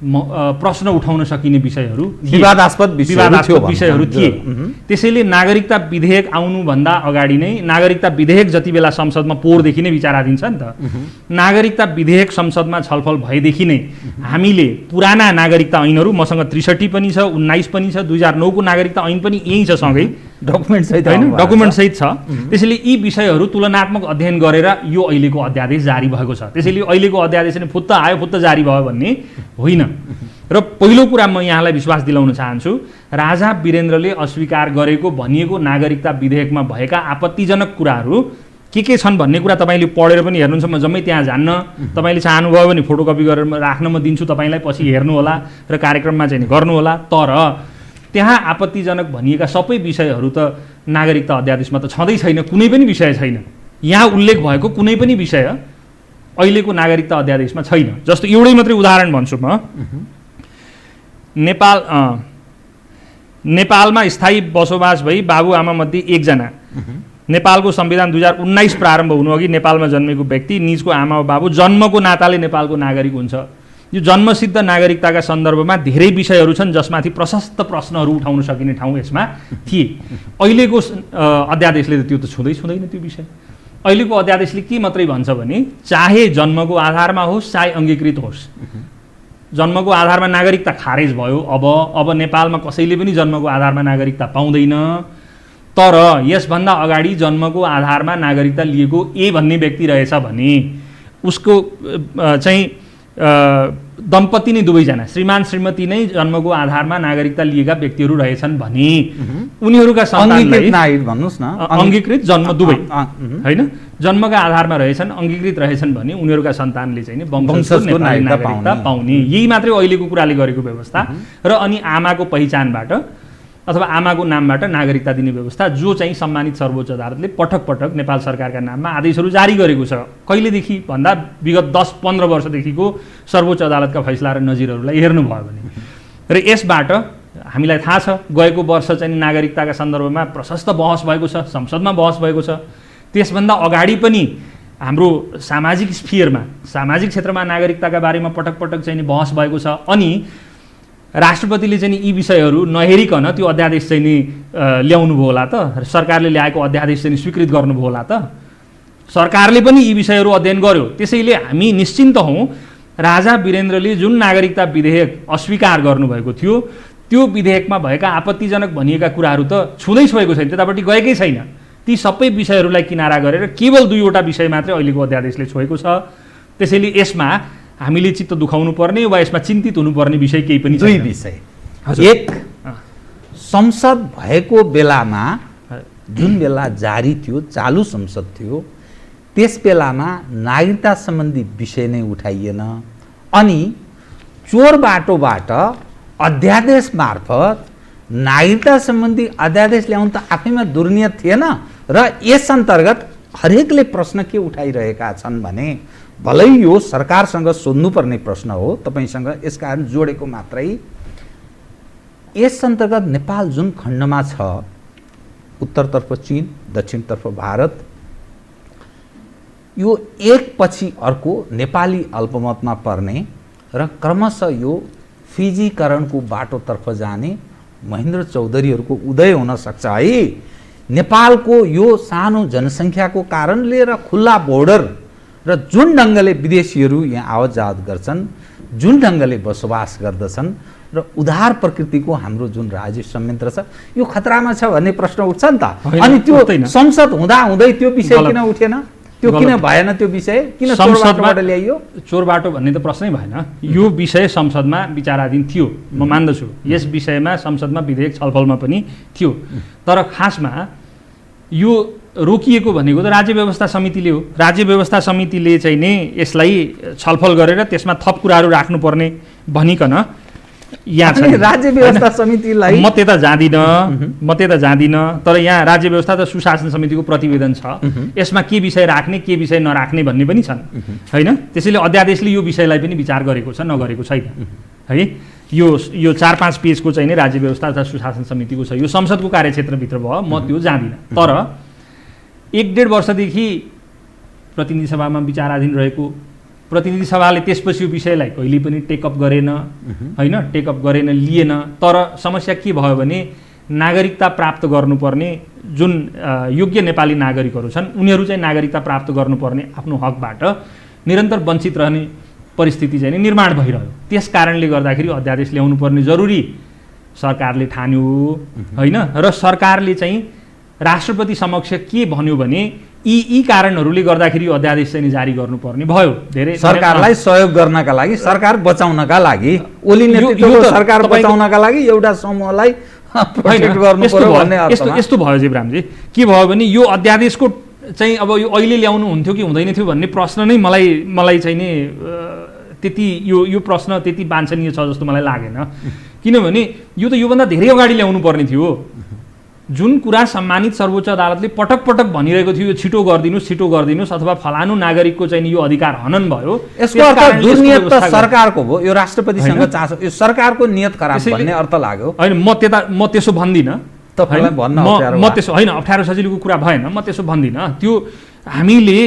प्रश्न उठाउन सकिने विषयहरू, विवादास्पद विषयहरू थिए। त्यसैले नागरिकता विधेयक आउनुभन्दा अगाडि नै, नागरिकता विधेयक जति बेला संसदमा पोहोरदेखि नै विचाराधीन छ नि त, नागरिकता विधेयक संसदमा छलफल भएदेखि नै हामीले पुराना नागरिकता ऐनहरू, मसँग 63 पनि छ, 19 पनि छ, 2009 को नागरिकता ऐन पनि यही छ सँगै, डकुमेन्ट सहित होइन, डकुमेन्ट सहित छ। त्यसैले यी विषयहरू तुलनात्मक अध्ययन गरेर यो अहिलेको अध्यादेश जारी भएको छ। त्यसैले अहिलेको अध्यादेश नै फुत्त आयो फुत्त जारी भयो भन्ने होइन। र पहिलो कुरा म यहाँलाई विश्वास दिलाउन चाहन्छु, राजा वीरेन्द्रले अस्वीकार गरेको भनिएको नागरिकता विधेयकमा भएका आपत्तिजनक कुराहरू के छन् भन्ने कुरा तपाईँले पढेर पनि हेर्नुहुन्छ। म जम्मै त्यहाँ जान्न, तपाईँले चाहनुभयो भने फोटोकपी गरेर राख्न म दिन्छु, तपाईँलाई पछि हेर्नुहोला र कार्यक्रममा चाहिँ गर्नुहोला। तर त्यहाँ आपत्तिजनक भनिएका सबै विषयहरू त नागरिकता अध्यादेशमा त छँदै छैन, कुनै पनि विषय छैन। यहाँ उल्लेख भएको कुनै पनि विषय अहिलेको नागरिकता अध्यादेशमा छैन। जस्तो एउटै मात्रै उदाहरण भन्छु म, नेपालमा स्थायी बसोबास भई बाबुआमा मध्ये एकजना, नेपालको संविधान 2019 प्रारम्भ हुनु अघि नेपालमा जन्मेको व्यक्ति निजको आमा वा बाबु जन्मको नाताले नेपालको नागरिक हुन्छ। यो जन्मसिद्ध नागरिकताका सन्दर्भमा धेरै विषयहरू छन् जसमाथि प्रशस्त प्रश्नहरू उठाउन सकिने ठाउँ यसमा थिए। अहिलेको अध्यादेशले त त्यो त छुँदैन त्यो विषय। अहिलेको अध्यादेशले के मात्रै भन्छ भने चाहे जन्मको आधारमा होस् चाहे अङ्गीकृत होस्, जन्मको आधारमा नागरिकता खारेज भयो, अब नेपालमा कसैले पनि जन्मको आधारमा नागरिकता पाउँदैन। तर यसभन्दा अगाडि जन्मको आधारमा नागरिकता लिएको ए भन्ने व्यक्ति रहेछ भने उसको चाहिँ दम्पति नै दुवैजना, श्रीमान श्रीमती नै जन्मको आधारमा नागरिकता लिएका व्यक्तिहरू रहेछन् भने उनीहरूका सन्तानलाई भन्नुहोस् न, अङ्गीकृत जन्म दुवै होइन, जन्मका आधारमा रहेछन्, अङ्गीकृत रहेछन् भने उनीहरूका सन्तानले चाहिँ वंशजको नागरिकता पाउने। यही मात्रै अहिलेको कुराले गरेको व्यवस्था। र अनि आमाको पहिचानबाट अथवा आमाको नामबाट नागरिकता दिने व्यवस्था जो चाहिँ सम्मानित सर्वोच्च अदालतले पटक पटक नेपाल सरकारका नाममा आदेशहरू जारी गरेको छ। कहिलेदेखि भन्दा विगत 10-15 वर्षदेखिको सर्वोच्च अदालतका फैसला र नजिरहरूलाई हेर्नुभयो भने र यसबाट हामीलाई थाहा छ गएको वर्ष चाहिँ नागरिकताका सन्दर्भमा प्रशस्त बहस भएको छ, संसदमा बहस भएको छ। त्यसभन्दा अगाडि पनि हाम्रो सामाजिक स्फियरमा सामाजिक क्षेत्रमा नागरिकताका बारेमा पटक पटक चाहिँ बहस भएको छ। अनि राष्ट्रपतिले चाहिँ यी विषयहरू नहेरिकन त्यो अध्यादेश चाहिँ नि ल्याउनु भयो होला त, सरकारले ल्याएको अध्यादेश चाहिँ स्वीकृत गर्नुभयो होला त। सरकारले पनि यी विषयहरू अध्ययन गर्यो। त्यसैले हामी निश्चिन्त हौँ राजा वीरेन्द्रले जुन नागरिकता विधेयक अस्वीकार गर्नुभएको थियो त्यो विधेयकमा भएका आपत्तिजनक भनिएका कुराहरू त छुँदै छोएको छैन, त्यतापट्टि गएकै छैन। ती सबै विषयहरूलाई किनारा गरेर केवल 2वटा विषय मात्रै अहिलेको अध्यादेशले छोएको छ। त्यसैले यसमा हामीले चित्त दुखाउनु पर्ने वा यसमा चिन्तित हुनुपर्ने विषय केही पनि छैन। 2 विषय। एक, संसद भएको बेलामा जुन बेला जारी थियो, चालु संसद थियो, त्यस बेलामा नागरिकता सम्बन्धी विषय नै उठाइएन। अनि चोर बाटोबाट अध्यादेश मार्फत नागरिकता सम्बन्धी अध्यादेश ल्याउनु त आफैमा दुर्नियत थिएन। र यस अन्तर्गत हरेकले प्रश्न के उठाइरहेका छन् भने भलै यो सरकारसँग सोध्नुपर्ने प्रश्न हो, तपाईसँग यसकारण जोडेको मात्रै। यस अन्तर्गत नेपाल जुन खण्डमा छ, उत्तरतर्फ चीन, दक्षिणतर्फ भारत, यो एकपछि अर्को नेपाली अल्पमतमा पर्ने र क्रमशः यो फिजीकरणको बाटोतर्फ जाने महेन्द्र चौधरीहरूको उदय हुन सक्छ है। नेपालको यो सानो जनसङ्ख्याको कारणले र खुल्ला बोर्डर र जुन ढङ्गले विदेशीहरू यहाँ आवत जावत गर्छन्, जुन ढङ्गले बसोबास गर्दछन् र उदार प्रकृतिको हाम्रो जुन राज्य संयन्त्र छ यो खतरामा छ भन्ने प्रश्न उठ्छ नि त। अनि त्यो संसद हुँदै त्यो विषय किन उठेन, त्यो किन भएन, त्यो विषय किन संसदबाट ल्याइयो? चोर बाटो भन्ने त प्रश्नै भएन। यो विषय संसदमा विचाराधीन थियो, म मान्दछु। यस विषयमा संसदमा विधेयक छलफलमा पनि थियो। तर खासमा यो रोकिएको भनेको त राज्य व्यवस्था समितिले हो। राज्य व्यवस्था समितिले चाहिँ नै यसलाई छलफल गरेर त्यसमा थप कुराहरू राख्नुपर्ने भनिकन यहाँ छ। राज्य व्यवस्था समितिलाई म त्यता जाँदिनँ, तर यहाँ राज्य व्यवस्था त सुशासन समितिको प्रतिवेदन छ। यसमा के विषय राख्ने के विषय नराख्ने भन्ने पनि छन् हैन। त्यसैले अध्यादेशले यो विषयलाई पनि विचार गरेको छ, नगरेको छैन है। यो 4-5 पेजको चाहिँ नै राज्य व्यवस्था तथा सुशासन समितिको छ। यो संसदको कार्यक्षेत्रभित्र भयो, म त्यो जाँदिनँ। तर 1-1.5 वर्षदेखि प्रतिनिधि सभामा विचाराधीन रहेको, प्रतिनिधि सभाले त्यसपछि यो विषयलाई कहिले पनि टेकअप गरेन हैन, टेकअप गरेन, लिएन। तर समस्या के भयो भने नागरिकता प्राप्त गर्नुपर्ने जुन योग्य नेपाली नागरिकहरू छन् उनीहरू चाहिँ नागरिकता प्राप्त गर्नुपर्ने आफ्नो हकबाट निरन्तर वञ्चित रहने परिस्थिति चाहिँ निर्माण भइरह्यो। त्यस कारणले गर्दाखेरि अध्यादेश ल्याउनु पर्ने जरुरी सरकारले ठान्यो हैन। र सरकारले चाहिँ राष्ट्रपति समक्ष के भन्यो भने यी कारणहरूले गर्दाखेरि यो अध्यादेश चाहिँ जारी गर्नुपर्ने भयो। धेरै सरकारलाई सहयोग गर्नका लागि, सरकार बचाउनका लागि, ओली नेतृत्वको सरकार बचाउनका लागि एउटा समूहलाई प्रोटेक्ट गर्नु पर्यो भन्ने अर्थमा यस्तो भयो जीवरामजी। के भयो भने यो अध्यादेशको चाहिँ अब यो अहिले ल्याउनु हुन्थ्यो कि हुँदैन थियो भन्ने प्रश्न नै मलाई चाहिँ नि त्यति यो प्रश्न त्यति वाञ्छनीय छ जस्तो मलाई लागेन। किनभने यो त योभन्दा धेरै अगाडि ल्याउनु पर्ने थियो। जुन कुरा सम्मानित सर्वोच्च अदालतले पटक पटक भनिरहेको थियो यो छिटो गरिदिनुहोस् अथवा फलानु नागरिकको चाहिँ यो अधिकार हनन भयो, यसको अर्थ दुर्नियत त सरकारको भयो, यो राष्ट्रपतिसँग चासो, यो सरकारको नियत खराब भन्ने अर्थ लाग्यो। हैन, म त्यसो भन्दिनँ। तपाईलाई भन्न अप्ठ्यारो, म त्यसो हैन, अप्ठ्यारो सजिलोको कुरा भएन, म त्यसो भन्दिनँ। त्यो हामीले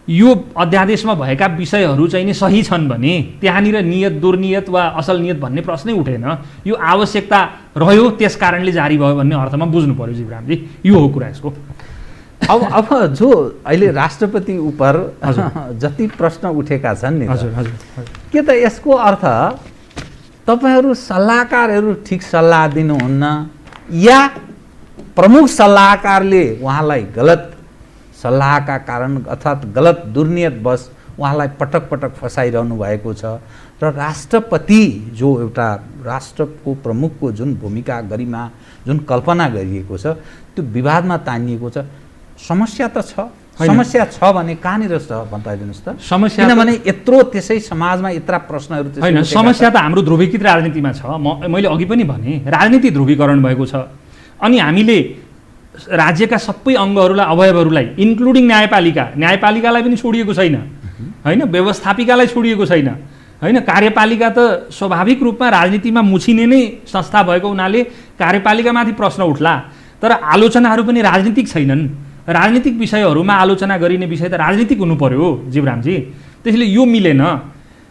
यो अध्यादेशमा भएका विषयहरू चाहिँ नि सही छन् भने त्यहाँनिर नियत दुर्नियत वा असल नियत भन्ने प्रश्नै उठेन। यो आवश्यकता रह्यो त्यस कारणले जारी भयो भन्ने अर्थमा बुझ्नु पर्यो जीवरामजी। यो हो कुरा यसको। अब जो अहिले राष्ट्रपति उप जति प्रश्न उठेका छन् नि, के त यसको अर्थ तपाईहरू सल्लाहकारहरू ठिक सल्लाह दिनुहुन्न या प्रमुख सल्लाहकारले उहाँलाई गलत सल्लाहका कारण अर्थात् गलत दुर्नियत बस उहाँलाई पटक पटक फसाइरहनु भएको छ र राष्ट्रपति जो एउटा राष्ट्रको प्रमुखको जुन भूमिका गरिमा जुन कल्पना गरिएको छ त्यो विवादमा तानिएको छ। समस्या त छ, समस्या छ भने कहाँनिर छ बताइदिनुहोस् त। समस्या किनभने यत्रो त्यसै समाजमा यत्रा प्रश्नहरू त्यसै होइन, उठेका समस्या छन्। त हाम्रो ध्रुवीकृत राजनीतिमा छ। मैले अघि पनि भने राजनीति ध्रुवीकरण भएको छ। अनि हामीले राज्यका सबै अङ्गहरूलाई, अवयवहरूलाई, इन्क्लुडिङ न्यायपालिकालाई पनि छोडिएको छैन होइन, व्यवस्थापिकालाई छोडिएको छैन होइन। कार्यपालिका त स्वाभाविक रूपमा राजनीतिमा मुछिने नै संस्था भएको हुनाले कार्यपालिकामाथि प्रश्न उठ्ला, तर आलोचनाहरू पनि राजनीतिक छैनन्। राजनीतिक विषयहरूमा आलोचना गरिने विषय त राजनीतिक हुनु पर्यो जीवरामजी। त्यसैले यो मिलेन।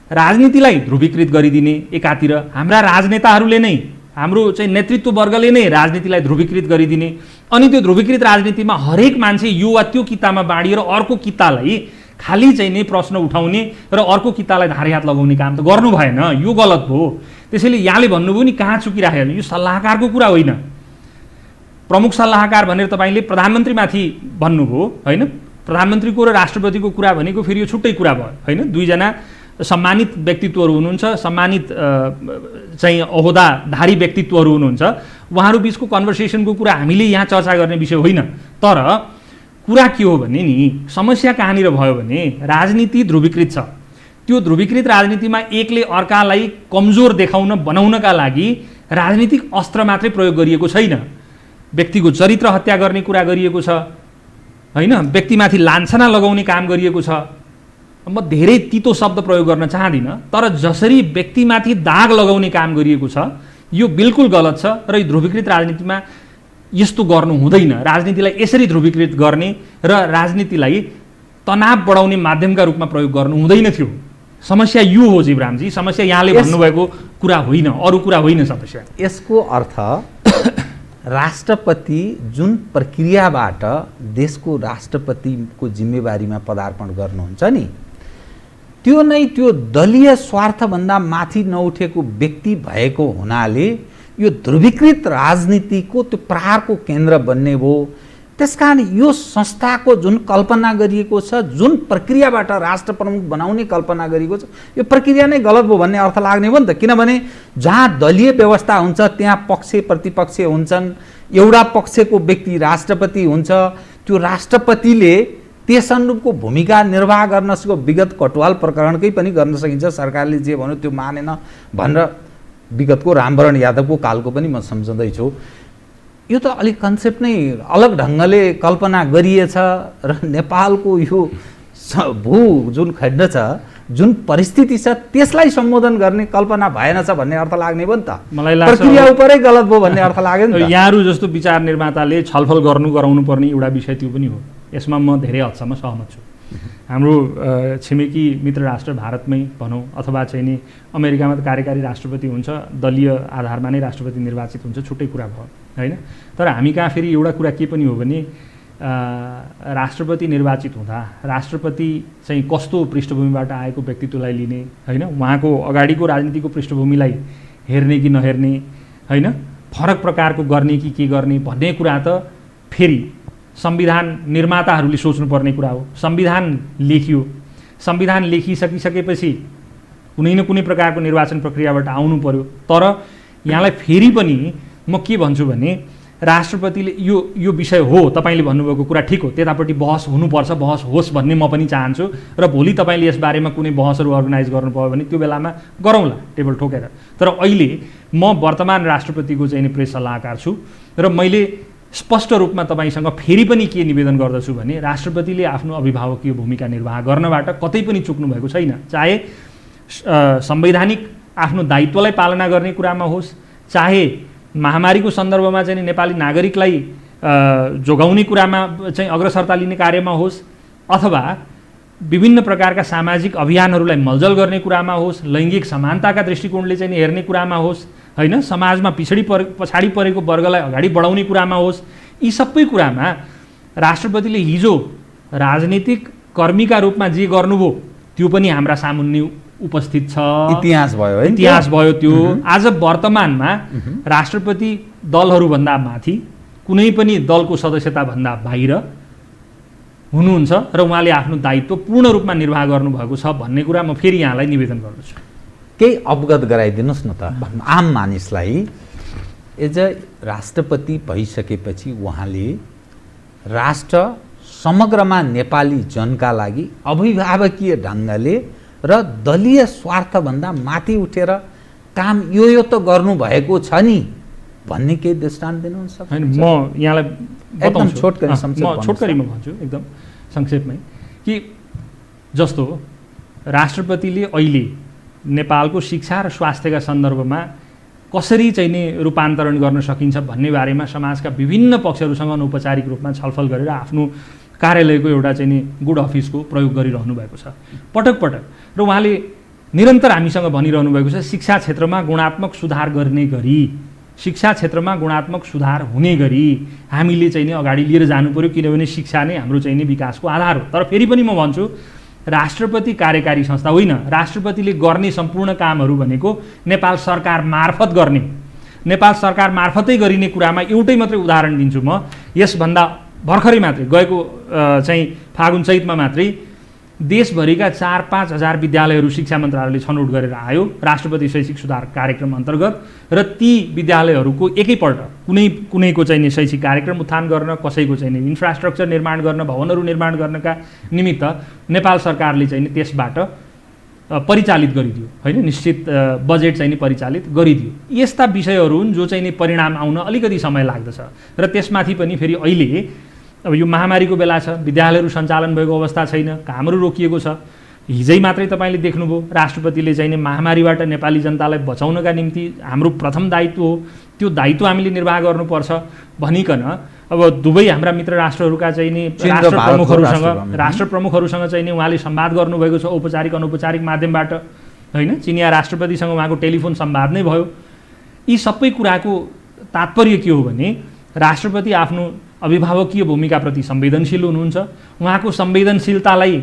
राजनीतिलाई ध्रुवीकृत गरिदिने एकातिर, हाम्रा राजनेताहरूले नै, हाम्रो चाहिँ नेतृत्व वर्गले नै राजनीतिलाई ध्रुवीकृत गरिदिने, अनि त्यो ध्रुवीकृत राजनीतिमा हरेक मान्छे यो वा त्यो कितामा बाँडिएर अर्को कितालाई खालि चाहिँ नै प्रश्न उठाउने र अर्को कितालाई धारे हात लगाउने काम त गर्नु भएन। यो गलत भयो। त्यसैले यहाँले भन्नुभयो नि कहाँ चुकिराखेको, यो सल्लाहकारको कुरा होइन। प्रमुख सल्लाहकार भनेर तपाईँले प्रधानमन्त्रीमाथि भन्नुभयो होइन। प्रधानमन्त्रीको र राष्ट्रपतिको कुरा भनेको फेरि यो छुट्टै कुरा भयो होइन। दुईजना सम्मानित व्यक्तित्वहरू हुनुहुन्छ, सम्मानित चाहिँ अहोदाधारी व्यक्तित्वहरू हुनुहुन्छ। उहाँहरू बिचको कन्भर्सेसनको कुरा हामीले यहाँ चर्चा गर्ने विषय होइन। तर कुरा के हो भने नि, समस्या कहाँनिर भयो भने राजनीति ध्रुवीकृत छ। त्यो ध्रुवीकृत राजनीतिमा एकले अर्कालाई कमजोर बनाउनका लागि राजनीतिक अस्त्र मात्रै प्रयोग गरिएको छैन। व्यक्तिको चरित्र हत्या गर्ने कुरा गरिएको छ होइन, व्यक्तिमाथि लान्छना लगाउने काम गरिएको छ। म धेरै तितो शब्द प्रयोग गर्न चाहदिनँ, तर जसरी व्यक्तिमाथि दाग लगाउने काम गरिएको छ यो बिल्कुल गलत छ र यो ध्रुवीकृत राजनीतिमा यस्तो गर्नु हुँदैन। राजनीतिलाई यसरी ध्रुवीकृत गर्ने र राजनीतिलाई तनाव बढाउने माध्यमका रूपमा प्रयोग गर्नु हुँदैन थियो। समस्या यो हो जीवरामजी, समस्या यहाँले भन्नुभएको कुरा होइन, अरू कुरा होइन समस्या। यसको अर्थ राष्ट्रपति जुन प्रक्रियाबाट देशको राष्ट्रपतिको जिम्मेवारीमा पदार्पण गर्नुहुन्छ नि, त्यो नै त्यो दलीय स्वार्थभन्दा माथि नउठेको व्यक्ति भएको हुनाले यो ध्रुवीकृत राजनीतिको त्यो प्रहारको केन्द्र बन्ने भयो। त्यसकारण यो संस्थाको जुन कल्पना गरिएको छ, जुन प्रक्रियाबाट राष्ट्र प्रमुख बनाउने कल्पना गरिएको छ, यो प्रक्रिया नै गलत भयो भन्ने अर्थ लाग्ने भयो नि त। किनभने जहाँ दलीय व्यवस्था हुन्छ त्यहाँ पक्ष प्रतिपक्ष हुन्छन्। एउटा पक्षको व्यक्ति राष्ट्रपति हुन्छ। त्यो राष्ट्रपतिले त्यस अनुरूपको भूमिका निर्वाह गर्न सकेको विगत कटुवाल प्रकरणकै पनि गर्न सकिन्छ। सरकारले जे भन्यो त्यो मानेन भनेर विगतको रामवरण यादवको कालको पनि म सम्झँदैछु। यो त अलिक कन्सेप्ट नै अलग ढङ्गले कल्पना गरिएछ र नेपालको यो भू जुन खण्ड छ, जुन परिस्थिति छ त्यसलाई सम्बोधन गर्ने कल्पना भएन छ भन्ने अर्थ लाग्ने भयो नि त। मलाई लाग्छ प्रक्रिया उपरै गलत भयो भन्ने अर्थ लाग्यो नि त। यहाँहरू जस्तो विचार निर्माताले छलफल गराउनु पर्ने एउटा विषय त्यो पनि हो। यसमा म धेरै हदसम्म सहमत छु। हाम्रो छिमेकी मित्र राष्ट्र भारतमै भनौँ अथवा चाहिँ नि अमेरिकामा त कार्यकारी राष्ट्रपति हुन्छ, दलीय आधारमा नै राष्ट्रपति निर्वाचित हुन्छ, छुट्टै कुरा भयो होइन। तर हामी कहाँ फेरि एउटा कुरा के पनि हो भने राष्ट्रपति निर्वाचित हुँदा राष्ट्रपति चाहिँ कस्तो पृष्ठभूमिबाट आएको व्यक्तित्वलाई लिने होइन, उहाँको अगाडिको राजनीतिको पृष्ठभूमिलाई हेर्ने कि नहेर्ने होइन, फरक प्रकारको गर्ने कि के गर्ने भन्ने कुरा त फेरि संविधान निर्माताहरूले सोच्नुपर्ने कुरा हो। संविधान लेखियो, संविधान लेखिसकिसकेपछि कुनै न कुनै प्रकारको निर्वाचन प्रक्रियाबाट आउनु पर्यो। तर यहाँलाई फेरि पनि म के भन्छु भने राष्ट्रपतिले यो विषय हो, तपाईँले भन्नुभएको कुरा ठिक हो, त्यतापट्टि बहस हुनुपर्छ, बहस होस् भन्ने म पनि चाहन्छु। र भोलि तपाईँले यस बारेमा कुनै बहसहरू अर्गनाइज गर्नुभयो भने त्यो बेलामा गरौँला टेबल ठोकेर। तर अहिले म वर्तमान राष्ट्रपतिको चाहिँ प्रेस सल्लाहकार छु र मैले स्पष्ट रूपमा तपाईँसँग फेरि पनि के निवेदन गर्दछु भने राष्ट्रपतिले आफ्नो अभिभावकीय भूमिका निर्वाह गर्नबाट कतै पनि चुक्नु भएको छैन। चाहे संवैधानिक आफ्नो दायित्वलाई पालना गर्ने कुरामा होस्, चाहे महामारीको सन्दर्भमा चाहिँ नेपाली नागरिकलाई जोगाउने कुरामा चाहिँ अग्रसरता लिने कार्यमा होस्, अथवा विभिन्न प्रकारका सामाजिक अभियानहरूलाई मलजल गर्ने कुरामा होस्, लैङ्गिक समानताका दृष्टिकोणले चाहिँ हेर्ने कुरामा होस् होइन, समाजमा पछाडि परेको वर्गलाई अगाडि बढाउने कुरामा होस्, यी सबै कुरामा राष्ट्रपतिले हिजो राजनीतिक कर्मीका रूपमा जे गर्नुभयो त्यो पनि हाम्रा सामुन्ने उपस्थित छ। इतिहास भयो है, इतिहास भयो त्यो। आज वर्तमानमा राष्ट्रपति दलहरूभन्दा माथि कुनै पनि दलको सदस्यताभन्दा बाहिर हुनुहुन्छ र उहाँले आफ्नो दायित्व पूर्ण रूपमा निर्वाह गर्नुभएको छ भन्ने कुरा म फेरि यहाँलाई निवेदन गर्दछु। केही अवगत गराइदिनुहोस् न त आम मानिसलाई। एज अ राष्ट्रपति भइसकेपछि उहाँले राष्ट्र समग्रमा नेपाली जनका लागि अभिभावकीय ढङ्गले र दलीय स्वार्थभन्दा माथि उठेर काम यो त गर्नुभएको छ नि भन्ने केही दृष्टान्त दिनुहुन्छ? होइन, म यहाँलाई एकदम बताउँछु। छोटकरीमा भन्छु एकदम संक्षेपमै कि जस्तो राष्ट्रपतिले अहिले नेपालको शिक्षा र स्वास्थ्यका सन्दर्भमा कसरी चाहिँ नि रूपान्तरण गर्न सकिन्छ भन्ने बारेमा समाजका विभिन्न पक्षहरूसँग अनौपचारिक रूपमा छलफल गरेर आफ्नो कार्यालयको एउटा चाहिँ नि गुड अफिसको प्रयोग गरिरहनु भएको छ पटक पटक। र उहाँले निरन्तर हामीसँग भनिरहनु भएको छ शिक्षा क्षेत्रमा गुणात्मक सुधार गर्ने गरी, शिक्षा क्षेत्रमा गुणात्मक सुधार हुने गरी हामीले चाहिँ नि अगाडि लिएर जानु पर्यो, किनभने शिक्षा नै हाम्रो चाहिँ नि विकासको आधार हो। तर फेरि पनि म भन्छु राष्ट्रपति कार्यकारी संस्था होइन, राष्ट्रपतिले गर्ने सम्पूर्ण कामहरू भनेको नेपाल सरकार मार्फत गर्ने, नेपाल सरकार मार्फतै गरिने कुरामा एउटै मात्रै उदाहरण दिन्छु म। यसभन्दा भर्खरै मात्रै गएको चाहिँ फागुन चैतमा मात्रै देशभरिका 4-5 हजार विद्यालयहरू शिक्षा मन्त्रालयले छनौट गरेर आयो राष्ट्रपति शैक्षिक सुधार कार्यक्रम अन्तर्गत। र ती विद्यालयहरूको एकैपल्ट कुनैको चाहिँ नि शैक्षिक कार्यक्रम उत्थान गर्न, कसैको चाहिँ नि इन्फ्रास्ट्रक्चर निर्माण गर्न, भवनहरू निर्माण गर्नका निमित्त नेपाल सरकारले चाहिँ नि त्यसबाट परिचालित गरिदियो, होइन, निश्चित बजेट चाहिँ नि परिचालित गरिदियो। यस्ता विषयहरू हुन् जो चाहिँ नि परिणाम आउन अलिकति समय लाग्दछ। र त्यसमाथि पनि फेरि अहिले अब यो महामारीको बेला छ, विद्यालयहरू सञ्चालन भएको अवस्था छैन, कामहरू रोकिएको छ। हिजै मात्रै तपाईँले देख्नुभयो राष्ट्रपतिले चाहिँ नि महामारीबाट नेपाली जनतालाई बचाउनका निम्ति हाम्रो प्रथम दायित्व हो, त्यो दायित्व हामीले निर्वाह गर्नुपर्छ भनिकन अब दुवै हाम्रा मित्र राष्ट्रहरूका चाहिँ नि राष्ट्र प्रमुखहरूसँग चाहिँ नि उहाँले संवाद गर्नुभएको छ औपचारिक अनौपचारिक माध्यमबाट, होइन। चिनिया राष्ट्रपतिसँग उहाँको टेलिफोन संवाद नै भयो। यी सबै कुराको तात्पर्य के हो भने राष्ट्रपति आफ्नो अभिभावकीय भूमिकाप्रति संवेदनशील हुनुहुन्छ। उहाँको संवेदनशीलतालाई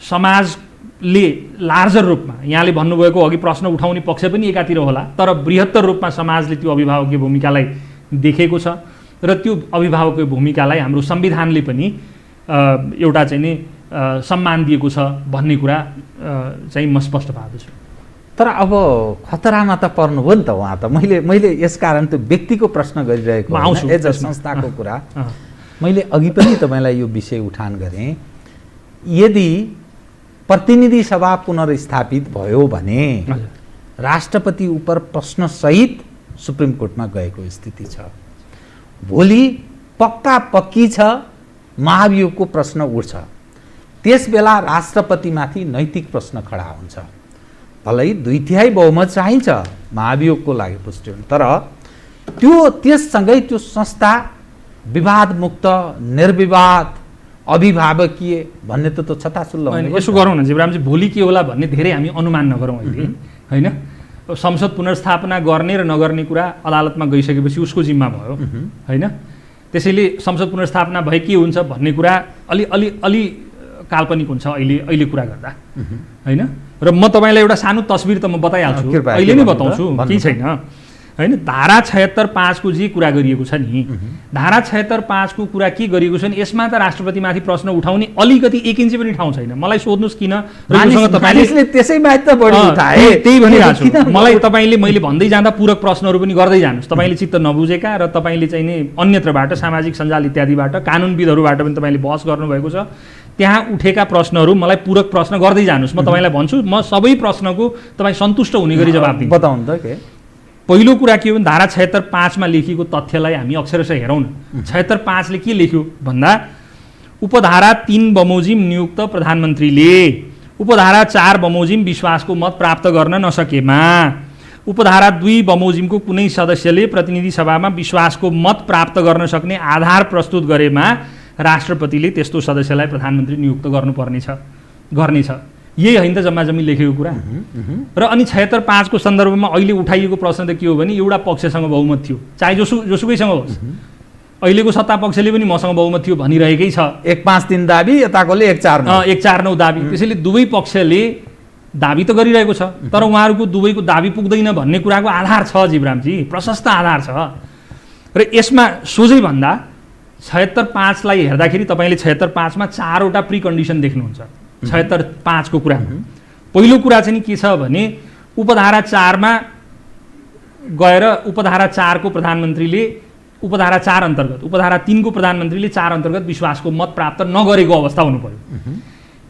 समाजले लार्जर रूपमा, यहाँले भन्नुभएको अघि प्रश्न उठाउने पक्ष पनि एकातिर होला, तर बृहत्तर रूपमा समाजले त्यो अभिभावकीय भूमिकालाई देखेको छ र त्यो अभिभावकीय भूमिकालाई हाम्रो संविधानले पनि एउटा चाहिँ नि सम्मान दिएको छ भन्ने कुरा चाहिँ म स्पष्ट पार्दछु। तर अब खतरामा त पर्नुभयो नि त उहाँ त। मैले यसकारण त्यो व्यक्तिको प्रश्न गरिरहेको एज अ संस्थाको कुरा। मैले अघि पनि तपाईँलाई यो विषय उठान गरेँ, यदि प्रतिनिधि सभा पुनर्स्थापित भयो भने राष्ट्रपति उप प्रश्नसहित सुप्रिम कोर्टमा गएको स्थिति छ। भोलि पक्का पक्की छ महाभियोगको प्रश्न उठ्छ, त्यसबेला राष्ट्रपतिमाथि नैतिक प्रश्न खडा हुन्छ। भलै 2/3 बहुमत चाहिन्छ महाभियोगको लागि पुष्टि हुन, तर त्यससँगै त्यो संस्था विवादमुक्त निर्विवाद अभिभावकीय भन्ने त छताछुल्लो होइन। यसो गरौँ न जीवरामजी, भोलि के होला भन्ने धेरै हामी अनुमान नगरौँ अहिले, होइन। संसद पुनर्स्थापना गर्ने र नगर्ने कुरा अदालतमा गइसकेपछि उसको जिम्मा भयो, होइन। त्यसैले संसद पुनर्स्थापना भए के हुन्छ भन्ने कुरा अलि काल्पनिक हुन्छ अहिले कुरा गर्दा, होइन। र म तपाईँलाई एउटा सानो तस्बिर त म बताइहाल्छु, अहिले नै बताउँछु, केही छैन, होइन। धारा 76(5) को जे कुरा गरिएको छ नि, धारा 76(5) को कुरा के गरिएको छ नि, यसमा त राष्ट्रपतिमाथि प्रश्न उठाउने अलिकति 1 इन्च पनि ठाउँ छैन। मलाई सोध्नुहोस् किन, त्यही भनिरहेको छु। मलाई तपाईँले मैले भन्दै जाँदा पूरक प्रश्नहरू पनि गर्दै जानुहोस्, तपाईँले चित्त नबुझेका र तपाईँले चाहिँ नि अन्यत्रबाट सामाजिक सञ्जाल इत्यादिबाट कानुनविदहरूबाट पनि तपाईँले बहस गर्नुभएको छ, त्यहाँ उठेका प्रश्नहरू मलाई पूरक प्रश्न गर्दै जानुहोस्। म तपाईँलाई भन्छु, म सबै प्रश्नको तपाईँ सन्तुष्ट हुने गरी जवाब दिन्छु। बताउनु त के। पहिलो कुरा के हो भने धारा 76(5) मा लेखिएको तथ्यलाई हामी अक्षरशः हेरौँ न। 76(5) ले के लेख्यो भन्दा उपधारा 3 बमोजिम नियुक्त प्रधानमन्त्रीले उपधारा 4 बमोजिम विश्वासको मत प्राप्त गर्न नसकेमा, उपधारा 2 बमोजिमको कुनै सदस्यले प्रतिनिधि सभामा विश्वासको मत प्राप्त गर्न सक्ने आधार प्रस्तुत गरेमा राष्ट्रपतिले त्यस्तो सदस्यलाई प्रधानमन्त्री नियुक्त गर्नेछ। यही होइन त जम्मा जम्मी लेखेको कुरा। र अनि 76(5) को सन्दर्भमा अहिले उठाइएको प्रश्न त के हो भने एउटा पक्षसँग बहुमत थियो, चाहे जोसुकैसँग होस्, अहिलेको सत्ता पक्षले पनि मसँग बहुमत थियो भनिरहेकै छ। 1-5-3 दाबी, यताकोले 1-4-9 दाबी। त्यसैले दुवै पक्षले दाबी त गरिरहेको छ, तर उहाँहरूको दुवैको दाबी पुग्दैन भन्ने कुराको आधार छ जीवरामजी, प्रशस्त आधार छ। र यसमा सोझै भन्दा 76(5) लाई हेर्दाखेरि तपाईँले 76(5) मा 4 वटा प्रिकन्डिसन देख्नुहुन्छ 76(5) को कुरा। पहिलो कुरा चाहिँ के छ भने उपधारा 4 मा गएर उपधारा 4 को प्रधानमन्त्रीले उपधारा 4 अन्तर्गत उपधारा 3 को प्रधानमन्त्रीले 4 अन्तर्गत विश्वासको मत प्राप्त नगरेको अवस्था हुनु पर्यो।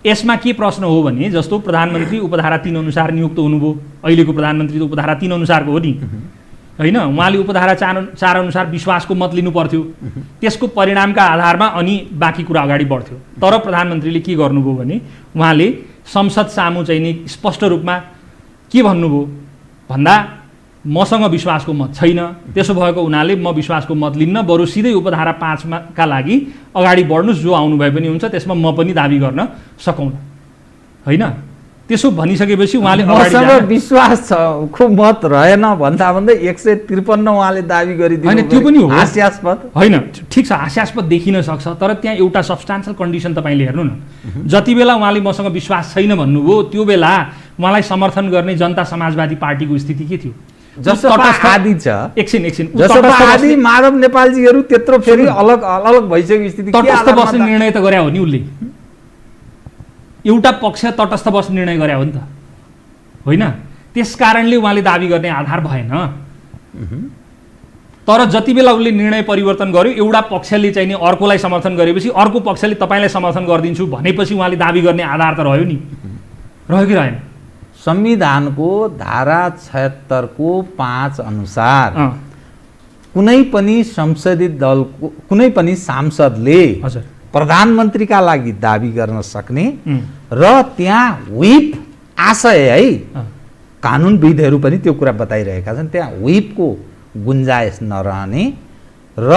यसमा के प्रश्न हो भने जस्तो प्रधानमन्त्री उपधारा 3 अनुसार नियुक्त हुनुभयो, अहिलेको प्रधानमन्त्री त उपधारा 3 अनुसारको हो नि हैन, उहाँले उपधारा 4 अनुसार विश्वासको मत लिनु पर्थ्यो, त्यसको परिणामका आधारमा अनि बाँकी कुरा अगाडि बढ्थ्यो। तर प्रधानमन्त्रीले के गर्नुभयो भने उहाँले संसद सामु चाहिँ नि स्पष्ट रूपमा के भन्नुभयो भन्दा मसँग विश्वासको मत छैन, त्यसो भएको हुनाले म विश्वासको मत लिन्न, बरु सिधै उपधारा 5 का लागि अगाडि बढ्नुस्, जो आउनु भए पनि हुन्छ, त्यसमा म पनि दाबी गर्न सकौँला हैन। त्यसो भनिसकेपछि उहाँले मसँग विश्वास छ खो मत रहेन भन्दा भन्दै 153 उहाँले दाबी गरिदिनु हैन, त्यो पनि हो हास्यास्पद हैन। ठिक छ, हास्यास्पद देखिन सक्छ, तर त्यहाँ एउटा सब्स्टान्सियल कन्डिसन तपाईँले हेर्नु न, जति बेला उहाँले मसँग विश्वास छैन भन्नुभयो त्यो बेला उहाँलाई समर्थन गर्ने जनता समाजवादी पार्टीको स्थिति के थियो? जसपा आदि छ, एकछिन जसपा आदि माधव नेपालजीहरू त्यत्रो फेरि अलग अलग भइसकेको स्थिति के तटस्थ बस्ने निर्णय त गरे हो नि उसले, एउटा पक्ष तटस्थ बस्ने निर्णय गरे हो नि त होइन, त्यस कारणले उहाँले दाबी गर्ने आधार भएन। तर जति बेला उसले निर्णय परिवर्तन गर्यो, एउटा पक्षले चाहिँ नि अर्कोलाई समर्थन गरेपछि अर्को पक्षले तपाईँलाई समर्थन गरिदिन्छु भनेपछि उहाँले दाबी गर्ने आधार त रह्यो नि, रह्यो कि रहेन? संविधानको धारा 76 को 5 अनुसार कुनै पनि संसदीय दलको कुनै पनि सांसदले हजुर प्रधानमन्त्रीका लागि दाबी गर्न सक्ने र त्यहाँ व्हिप आशय है, कानुनविदहरू पनि त्यो कुरा बताइरहेका छन्, त्यहाँ व्हिपको गुन्जाइस नरहने र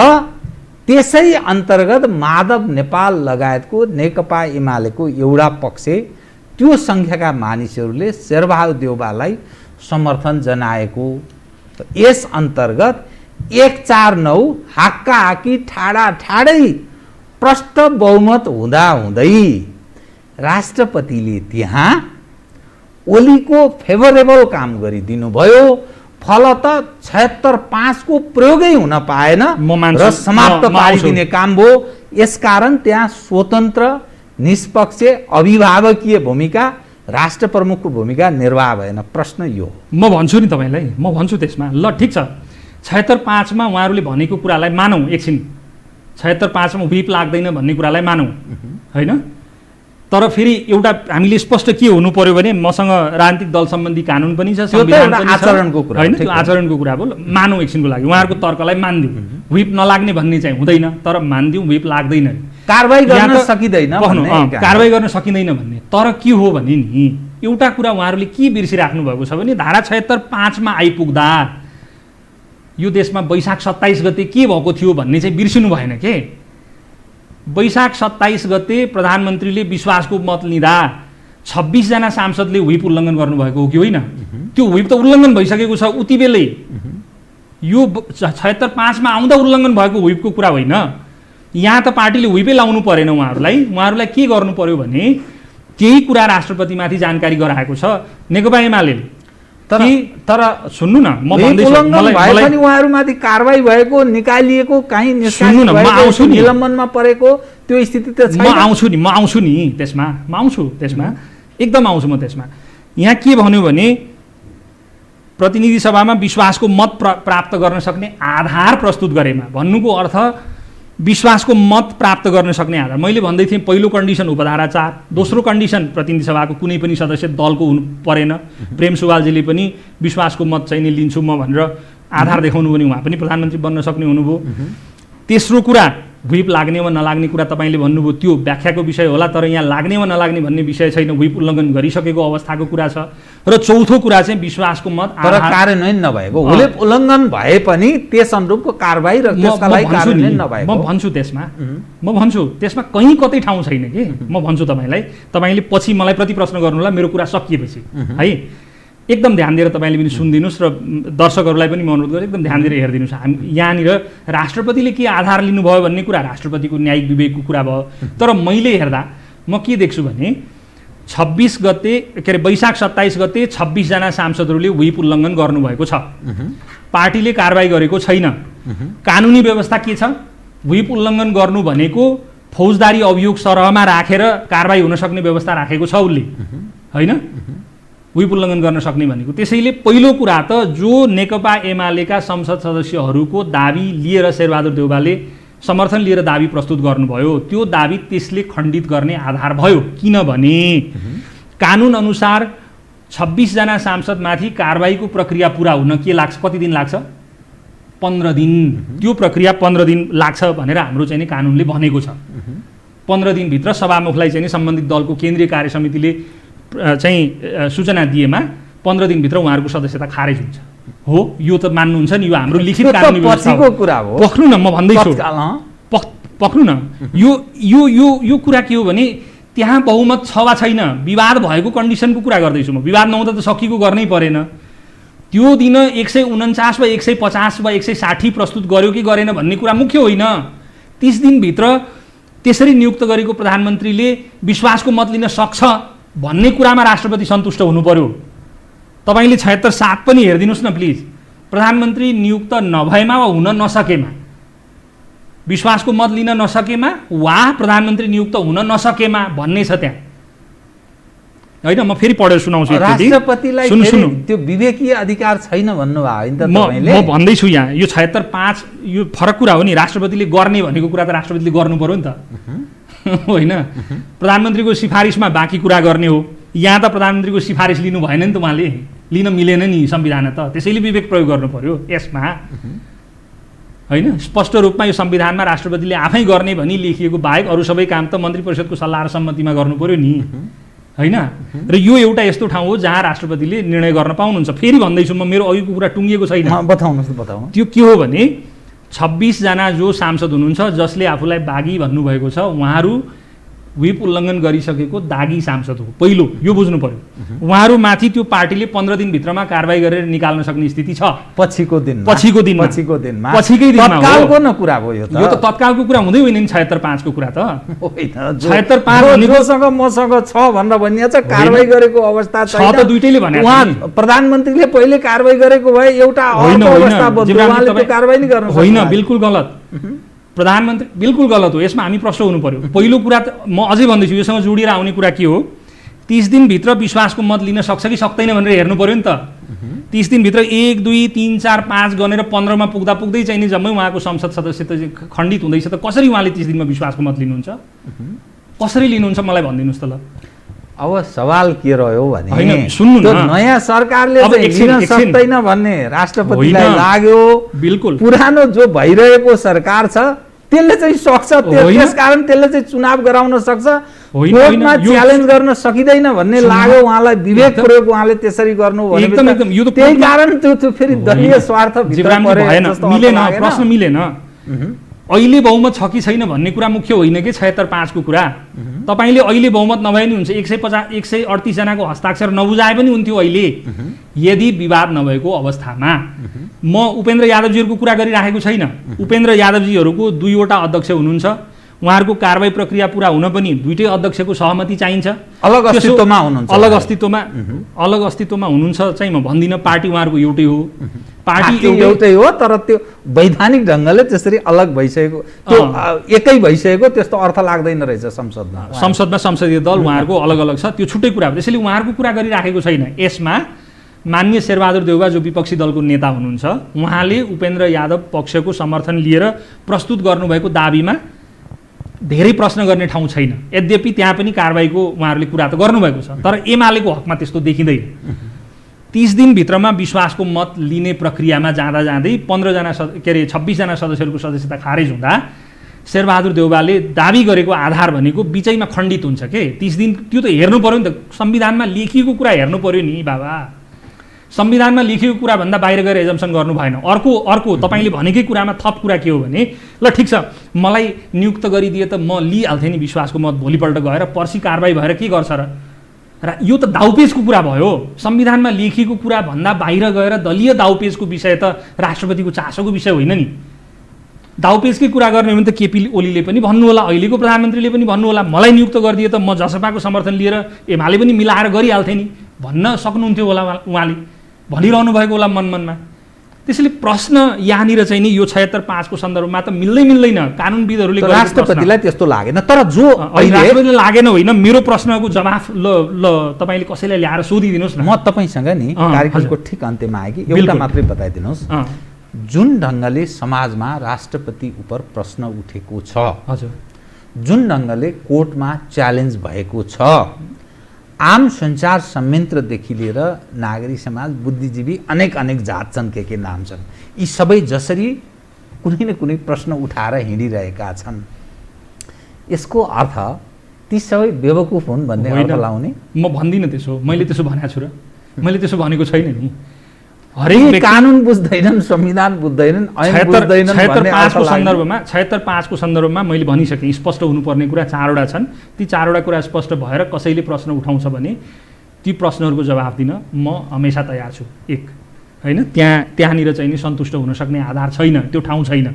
त्यसै अन्तर्गत माधव नेपाल लगायतको नेकपा एमालेको एउटा पक्ष त्यो सङ्ख्याका मानिसहरूले शेरबहादुर देउवालाई समर्थन जनाएको, यस अन्तर्गत 149 हाक्का हाकी ठाडा ठाडै प्रष्ट बहुमत हुँदा हुँदै राष्ट्रपतिले त्यहाँ ओलीको फेभरेबल काम गरिदिनु भयो, फलत 76/5 को प्रयोगै हुन पाएन र समाप्त पारिदिने काम भयो। यसकारण त्यहाँ स्वतन्त्र निष्पक्ष अभिभावकीय भूमिका राष्ट्र प्रमुखको भूमिका निर्वाह भएन। प्रश्न यो म भन्छु नि तपाईँलाई, म भन्छु त्यसमा, ल ठिक छ 76/5 मा उहाँहरूले भनेको कुरालाई मानौँ, एकछिन 76/5 मा व्हिप लाग्दैन भन्ने कुरालाई मानौँ होइन, तर फेरि एउटा हामीले स्पष्ट के हुनु पर्यो भने मसँग राजनीतिक दल सम्बन्धी कानुन पनि छ, संविधान पनि छ आचरणको कुरा होइन, त्यो आचरणको कुरा भयो। मानौँ एकछिनको लागि, उहाँहरूको तर्कलाई मानिदिउँ, व्हिप नलाग्ने भन्ने चाहिँ हुँदैन, तर मानिदिउँ व्हिप लाग्दैन, कारबाही गर्न सकिँदैन, कारबाही गर्न सकिँदैन भन्ने। तर के हो भने नि एउटा कुरा उहाँहरूले के बिर्सिराख्नु भएको छ भने धारा 76/5 मा आइपुग्दा यो देशमा वैशाख 27 गते के भएको थियो भन्ने चाहिँ बिर्सिनु भएन के। वैशाख 27 गते प्रधानमन्त्रीले विश्वासको मत लिँदा 26 जना सांसदले व्हिप उल्लङ्घन गर्नुभएको हो कि होइन? त्यो व्हिप त उल्लङ्घन भइसकेको छ उति बेलै, यो 76/5 मा आउँदा उल्लङ्घन भएको व्हिपको कुरा होइन। यहाँ त पार्टीले व्हिपै लाउनु परेन, उहाँहरूलाई के गर्नु पर्यो भने केही कुरा राष्ट्रपतिमाथि जानकारी गराएको छ नेकपा एमाले। तर सुन्नु न, म भन्दैछु मलाई उहाँहरूमाथि कारबाही भएको, निकालिएको, कहीँ निलम्बनमा परेको त्यो स्थिति त छैन। म आउँछु नि त्यसमा एकदम आउँछु म त्यसमा। यहाँ के भन्यो भने प्रतिनिधि सभामा विश्वासको मत प्राप्त गर्न सक्ने आधार प्रस्तुत गरेमा, भन्नुको अर्थ विश्वासको मत प्राप्त गर्न सक्ने आधार। मैले भन्दै थिएँ पहिलो कन्डिसन उपधारा 4, दोस्रो कन्डिसन प्रतिनिधि सभाको कुनै पनि सदस्य दलको हुनु परेन। प्रेम सुवालजीले पनि विश्वासको मत चाहिँ नि लिन्छु म भनेर आधार देखाउनु भने उहाँ पनि प्रधानमन्त्री बन्न सक्ने हुनुभयो। तेस्रो कुरा व्हिप लाग्ने वा नलाग्ने कुरा तपाईँले भन्नुभयो, त्यो व्याख्याको विषय होला, तर यहाँ लाग्ने वा नलाग्ने भन्ने विषय छैन, व्हिप उल्लङ्घन गरिसकेको अवस्थाको कुरा छ। र चौथो कुरा चाहिँ विश्वासको मत तर कार्यान्वयन नभएको, व्हिप उल्लङ्घन भए पनि त्यस अनुरूपको कारबाही र त्यसका लागि कार्यान्वयन नभएको। म भन्छु त्यसमा कहीँ कतै ठाउँ छैन कि। म भन्छु तपाईँलाई, तपाईँले पछि मलाई प्रति प्रश्न गर्नुहोला मेरो कुरा सकिएपछि है। एकदम ध्यान दिएर तपाईँले पनि सुनिदिनुहोस् र दर्शकहरूलाई पनि म अनुरोध गरेँ एकदम ध्यान दिएर हेरिदिनुहोस्। हामी यहाँनिर राष्ट्रपतिले के आधार लिनुभयो भन्ने कुरा राष्ट्रपतिको न्यायिक विवेकको कुरा भयो। तर मैले हेर्दा म के देख्छु भने 26 गते के अरे वैशाख 27 गते 26 जना सांसदहरूले व्हिप उल्लङ्घन गर्नुभएको छ, पार्टीले कारबाही गरेको छैन। कानुनी व्यवस्था के छ? व्हिप उल्लङ्घन गर्नु भनेको फौजदारी अभियोग सरहमा राखेर कारबाही हुन सक्ने व्यवस्था राखेको छ उसले होइन। व्हिप उल्लङ्घन गर्न सक्ने भनेको। त्यसैले पहिलो कुरा त जो नेकपा एमालेका संसद सदस्यहरूको दाबी लिएर शेरबहादुर देउवाले समर्थन लिएर दाबी प्रस्तुत गर्नुभयो, त्यो दाबी त्यसले खण्डित गर्ने आधार भयो। किनभने कानुन अनुसार 26 जना सांसदमाथि कारबाहीको प्रक्रिया पुरा हुन के लाग्छ, कति दिन लाग्छ? 15 दिन। त्यो प्रक्रिया 15 दिन लाग्छ भनेर हाम्रो चाहिँ कानुनले भनेको छ। 15 दिनभित्र सभामुखलाई चाहिँ सम्बन्धित दलको केन्द्रीय कार्य समितिले चाहिँ सूचना दिएमा 15 दिनभित्र उहाँहरूको सदस्यता खारेज हुन्छ। हो, यो त मान्नुहुन्छ नि, यो हाम्रो लिखित कानुनी व्यवस्था हो। कुरा हो। पक्नु न, म भन्दैछु, पक्नु न। यो कुरा के हो भने त्यहाँ बहुमत छ वा छैन, विवाद भएको कन्डिसनको कुरा गर्दैछु म। विवाद नहुँदा त सकिएको गर्नै परेन। त्यो दिन 149 वा 150 वा 160 प्रस्तुत गर्यो कि गरेन भन्ने कुरा मुख्य होइन। 30 दिनभित्र त्यसरी नियुक्त गरेको प्रधानमन्त्रीले विश्वासको मत लिन सक्छ भन्ने कुरामा राष्ट्रपति सन्तुष्ट हुनु पर्यो। तपाईँले 76(7) पनि हेरिदिनुहोस् न प्लिज। प्रधानमन्त्री नियुक्त नभएमा वा हुन नसकेमा, विश्वासको मत लिन नसकेमा वा प्रधानमन्त्री नियुक्त हुन नसकेमा भन्ने छ त्यहाँ, होइन? म फेरि पढेर सुनाउँछु। राष्ट्रपतिलाई त्यो विवेकीय अधिकार छैन भन्नुभयो होइन त तपाईँले? म भन्दैछु यहाँ, यो 76(5) यो फरक कुरा हो नि। राष्ट्रपतिले गर्ने भनेको कुरा त राष्ट्रपतिले गर्नु पर्यो नि त, होइन? प्रधानमन्त्रीको सिफारिसमा बाँकी कुरा गर्ने हो। यहाँ त प्रधानमन्त्रीको सिफारिस लिनु भएन नि त, उहाँले लिन मिलेन नि संविधान त। त्यसैले विवेक प्रयोग गर्नु पर्यो यसमा, होइन? स्पष्ट रूपमा यो संविधानमा राष्ट्रपतिले आफै गर्ने भनी लेखिएको बाहेक अरू सबै काम त मन्त्री परिषदको सल्लाह र सम्मतिमा गर्नु पर्यो नि, होइन? र यो एउटा यस्तो ठाउँ हो जहाँ राष्ट्रपतिले निर्णय गर्न पाउनुहुन्छ। फेरि भन्दैछु म, मेरो अघिको कुरा टुङ्गिएको छैन। बताउनु। त्यो के हो भने 26 जना जो सांसद हुनुहुन्छ जसले आफूलाई बागी भन्नुभएको छ, उहाँहरू व्हिप उल्लङ्घन गरिसकेको दागी सांसद हो। पहिलो यो बुझ्नु पर्यो। उहाँहरूमाथि त्यो पार्टीले 15 दिनभित्रमा कारबाही गरेर निकाल्न सक्ने स्थिति छ। पछिको दिनमा पछिकै दिनमा तत्कालको न कुरा हो यो त। यो त तत्कालको कुरा हुँदै होइन नि। 76(5) को कुरा त होइन। 76(5) जोसँग मसँग छ भनेर भनिया छ, कारबाही गरेको अवस्था छ त दुईटैले भने। उहाँ प्रधानमन्त्रीले पहिले कारबाही गरेको भए एउटा अवस्था बदल्यो, उहाँले त्यो कारबाही नै गर्न होइन। बिल्कुल गलत। प्रधानमन्त्री बिल्कुल गलत हो। यसमा हामी प्रश्न हुनु पर्यो। पहिलो कुरा त म अझै भन्दैछु, योसँग जोडिएर आउने कुरा के हो, 30 दिनभित्र विश्वासको मत लिन सक्छ कि सक्दैन भनेर हेर्नु पर्यो नि त। 30 दिनभित्र 1, 2, 3, 4, 5 गनेर 15 मा पुग्दै चाहिँ नि जम्मै उहाँको संसद सदस्यता खण्डित हुँदैछ त कसरी उहाँले 30 दिनमा विश्वासको मत लिनुहुन्छ? कसरी लिनुहुन्छ मलाई भनिदिनुहोस् त ल। अब सवाल के रह्यो भने होइन, सुन्नु न, नयाँ सरकारले लिन सक्दैन भन्ने राष्ट्रपतिलाई लाग्यो। बिल्कुल। पुरानो जो भइरहेको सरकार छ त्यसले चाहिँ सक्छ, त्यसकारण त्यसले चाहिँ चुनाव गराउन सक्छ, कोर्टमा च्यालेन्ज गर्न सकिँदैन भन्ने लाग्यो उहाँलाई। विवेक प्रयोग उहाँले त्यसरी गर्नु भने त्यही कारण त्यो फेरि दलीय स्वार्थ भित्र मिलेन, प्रश्न मिलेन। अहिले बहुमत छ कि छैन भन्ने कुरा मुख्य होइन कि 76(5) को कुरा। तपाईँले अहिले बहुमत नभए नि हुन्छ, 138 जनाको हस्ताक्षर नबुझाए पनि हुन्थ्यो अहिले, यदि विवाद नभएको अवस्थामा। म उपेन्द्र यादवजीहरूको कुरा गरिराखेको छैन। उपेन्द्र यादवजीहरूको 2 वटा अध्यक्ष हुनुहुन्छ। उहाँहरूको कारबाही प्रक्रिया पुरा हुन पनि दुईटै अध्यक्षको सहमति चाहिन्छ। अलग अस्तित्वमा हुनुहुन्छ, अलग अस्तित्वमा हुनुहुन्छ चाहिँ म भन्दिनँ। पार्टी उहाँहरूको एउटै हो, पार्टी एउटै हो, तर त्यो वैधानिक ढङ्गले त्यसरी अलग भइसकेको, त्यो एकै भइसकेको त्यस्तो अर्थ लाग्दैन रहेछ संसदमा संसदीय दल उहाँहरूको अलग अलग छ, त्यो छुट्टै कुरा हो। त्यसैले उहाँहरूको कुरा गरिराखेको छैन। यसमा माननीय शेरबहादुर देउवा जो विपक्षी दलको नेता हुनुहुन्छ, उहाँले उपेन्द्र यादव पक्षको समर्थन लिएर प्रस्तुत गर्नुभएको दाबीमा धेरै प्रश्न गर्ने ठाउँ छैन। यद्यपि त्यहाँ पनि कारबाहीको उहाँहरूले कुरा त गर्नुभएको छ, तर एमालेको हकमा त्यस्तो देखिँदैन। 30 दिनभित्रमा विश्वासको मत लिने प्रक्रियामा जाँदै 26 जना सदस्यहरूको सदस्यता खारेज हुँदा शेरबहादुर देउवाले दाबी गरेको आधार भनेको बिचैमा खण्डित हुन्छ के। 30 दिन त्यो त हेर्नु पर्यो नि त। संविधानमा लेखिएको कुरा हेर्नु पर्यो नि बाबा। संविधानमा लेखिएको कुरा भन्दा बाहिर गएर एजम्सन गर्नु भएन। अर्को तपाईँले भनेकै कुरामा थप कुरा के हो भने, ल ठिक छ, मलाई नियुक्त गरिदिए त म लिइहाल्थेँ नि विश्वासको मत, भोलिपल्ट गएर पर्सि कारबाही भएर के गर्छ र यो त दाउपेचको कुरा भयो। संविधानमा लेखिएको कुरा भन्दा बाहिर गएर दलीय दाउपेचको विषय त राष्ट्रपतिको चासोको विषय होइन नि। दाउपेचकै कुरा गर्ने भने त केपी ओलीले पनि भन्नु होला, अहिलेको प्रधानमन्त्रीले पनि भन्नु होला, मलाई नियुक्त गरिदिए त म जसपाको समर्थन लिएर एमाले पनि मिलाएर गरिहाल्थेँ नि भन्न सक्नुहुन्थ्यो होला, उहाँले भनिरहनु भएको होला मनमा। त्यसैले प्रश्न यहाँनिर चाहिँ नि यो 76(5) को सन्दर्भमा त मिल्दैन कानुनविदहरूले गरेको राष्ट्रपतिलाई त्यस्तो लागेन, तर जो राष्ट्रपतिलाई लागेन होइन, मेरो प्रश्नको जवाफ ल तपाईँले कसैलाई ल्याएर सोधिदिनुहोस् न। म तपाईँसँग नि कार्यक्रमको ठिक अन्त्यमा आएँ कि एउटा मात्रै बताइदिनुहोस्, जुन ढङ्गले समाजमा राष्ट्रपति उप प्रश्न उठेको छ, हजुर, जुन ढङ्गले कोर्टमा च्यालेन्ज भएको छ, आम सञ्चार संयन्त्रदेखि लिएर नागरिक समाज, बुद्धिजीवी, अनेक जात छन्, के नाम छन्, यी सबै जसरी कुनै न कुनै प्रश्न उठाएर हिँडिरहेका छन्, यसको अर्थ ती सबै बेवकुफ हुन् भन्ने अर्थ लाउने? म भन्दिनँ त्यसो, मैले त्यसो भनेको छु र? मैले त्यसो भनेको छैन नि। हरेक कानुन बुझ्दैनन्, संविधान बुझ्दैनन्, ऐन बुझ्दैनन् भन्ने अर्थ लाग्ने। 76(5) को सन्दर्भमा मैले भनिसकेँ, स्पष्ट हुनुपर्ने कुरा 4वटा छन्। ती 4वटा कुरा स्पष्ट भएर कसैले प्रश्न उठाउँछ भने ती प्रश्नहरूको जवाफ दिन म हमेसा तयार छु। एक होइन, त्यहाँनिर चाहिँ नि सन्तुष्ट हुन सक्ने आधार छैन, त्यो ठाउँ छैन।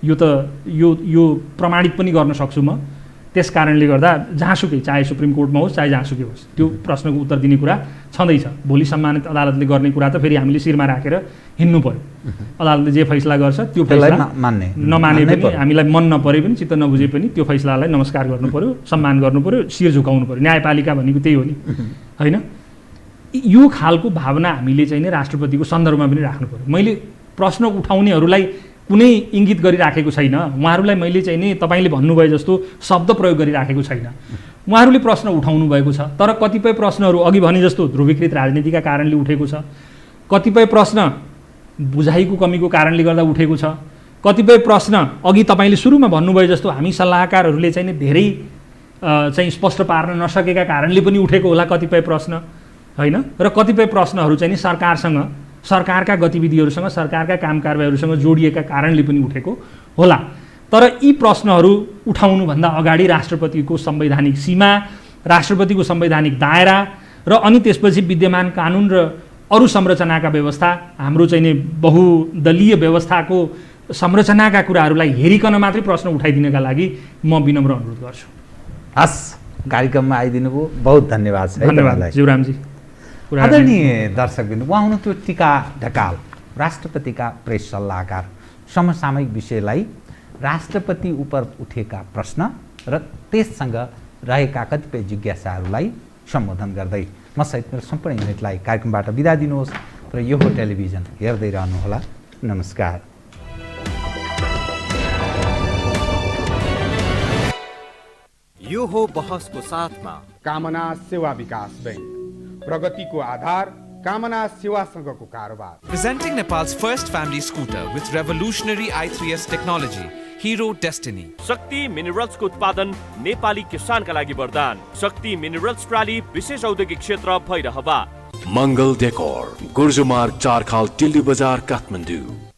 यो त यो प्रमाणित पनि गर्न सक्छु म। त्यस कारणले गर्दा जहाँसुकै, चाहे सुप्रिम कोर्टमा होस् चाहे जहाँसुकै होस्, त्यो प्रश्नको उत्तर दिने कुरा छँदैछ। भोलि सम्मानित अदालतले गर्ने कुरा त फेरि हामीले शिरमा राखेर हिँड्नु पर्यो। अदालतले जे फैसला गर्छ त्यो फैसला नमाने पनि, हामीलाई मन नपरे पनि, चित्त नबुझे पनि त्यो फैसलालाई नमस्कार गर्नु पर्यो, सम्मान गर्नु पर्यो, शिर झुकाउनु पर्यो। न्यायपालिका भनेको त्यही हो नि, होइन? यो खालको भावना हामीले चाहिँ नि राष्ट्रपतिको सन्दर्भमा पनि राख्नु पर्यो। मैले प्रश्न उठाउनेहरूलाई कुनै इङ्गित गरिराखेको छैन, उहाँहरूलाई मैले चाहिँ नि तपाईँले भन्नुभयो जस्तो शब्द प्रयोग गरिराखेको छैन। उहाँहरूले प्रश्न उठाउनु भएको छ, तर कतिपय प्रश्नहरू अघि भने जस्तो ध्रुवीकृत राजनीतिका कारणले उठेको छ, कतिपय प्रश्न बुझाइको कमीको कारणले गर्दा उठेको छ, कतिपय प्रश्न अघि तपाईँले सुरुमा भन्नुभयो जस्तो हामी सल्लाहकारहरूले चाहिँ नि धेरै चाहिँ स्पष्ट पार्न नसकेका कारणले पनि उठेको होला कतिपय प्रश्न, होइन? र कतिपय प्रश्नहरू चाहिँ नि सरकारसँग, सरकारका गतिविधिहरूसँग, सरकारका काम कारबाहीहरूसँग जोडिएका कारणले पनि उठेको होला। तर यी प्रश्नहरू उठाउनुभन्दा अगाडि राष्ट्रपतिको संवैधानिक सीमा, राष्ट्रपतिको संवैधानिक दायरा र अनि त्यसपछि विद्यमान कानुन र अरू संरचनाका व्यवस्था, हाम्रो चाहिँ नि बहुदलीय व्यवस्थाको संरचनाका कुराहरूलाई हेरिकन मात्रै प्रश्न उठाइदिनका लागि म विनम्र अनुरोध गर्छु। हस्, कार्यक्रममा आइदिनु भयो, बहुत धन्यवाद छ। धन्यवाद जीवरामजी। आदरणीय दर्शकबिन्दु, उहाँ हुनुहुन्थ्यो टिका ढकाल, राष्ट्रपतिका प्रेस सल्लाहकार। समसामयिक विषयलाई, राष्ट्रपति उप उठेका प्रश्न र त्यससँग रहेका कतिपय जिज्ञासाहरूलाई सम्बोधन गर्दै म सहित मेरो सम्पूर्ण युनिटलाई कार्यक्रमबाट बिदा दिनुहोस् र यो हो टेलिभिजन हेर्दै रहनुहोला। नमस्कार। यो हो बहसको साथमा कामना सेवा विकास बैंक, प्रगतिको आधार कामना सेवासँगको कारोबार। Presenting Nepal's first family scooter with revolutionary i3s technology, Hero Destiny. शक्ति मिनरल्सको उत्पादन नेपाली किसानका लागि वरदान। शक्ति मिनरल्स प्रणाली विशेष औद्योगिक क्षेत्र भैरहवा। मङ्गल डेकोर, गुर्जुमार्ग 4 खाल टिल्ली बजार काठमाडौँ।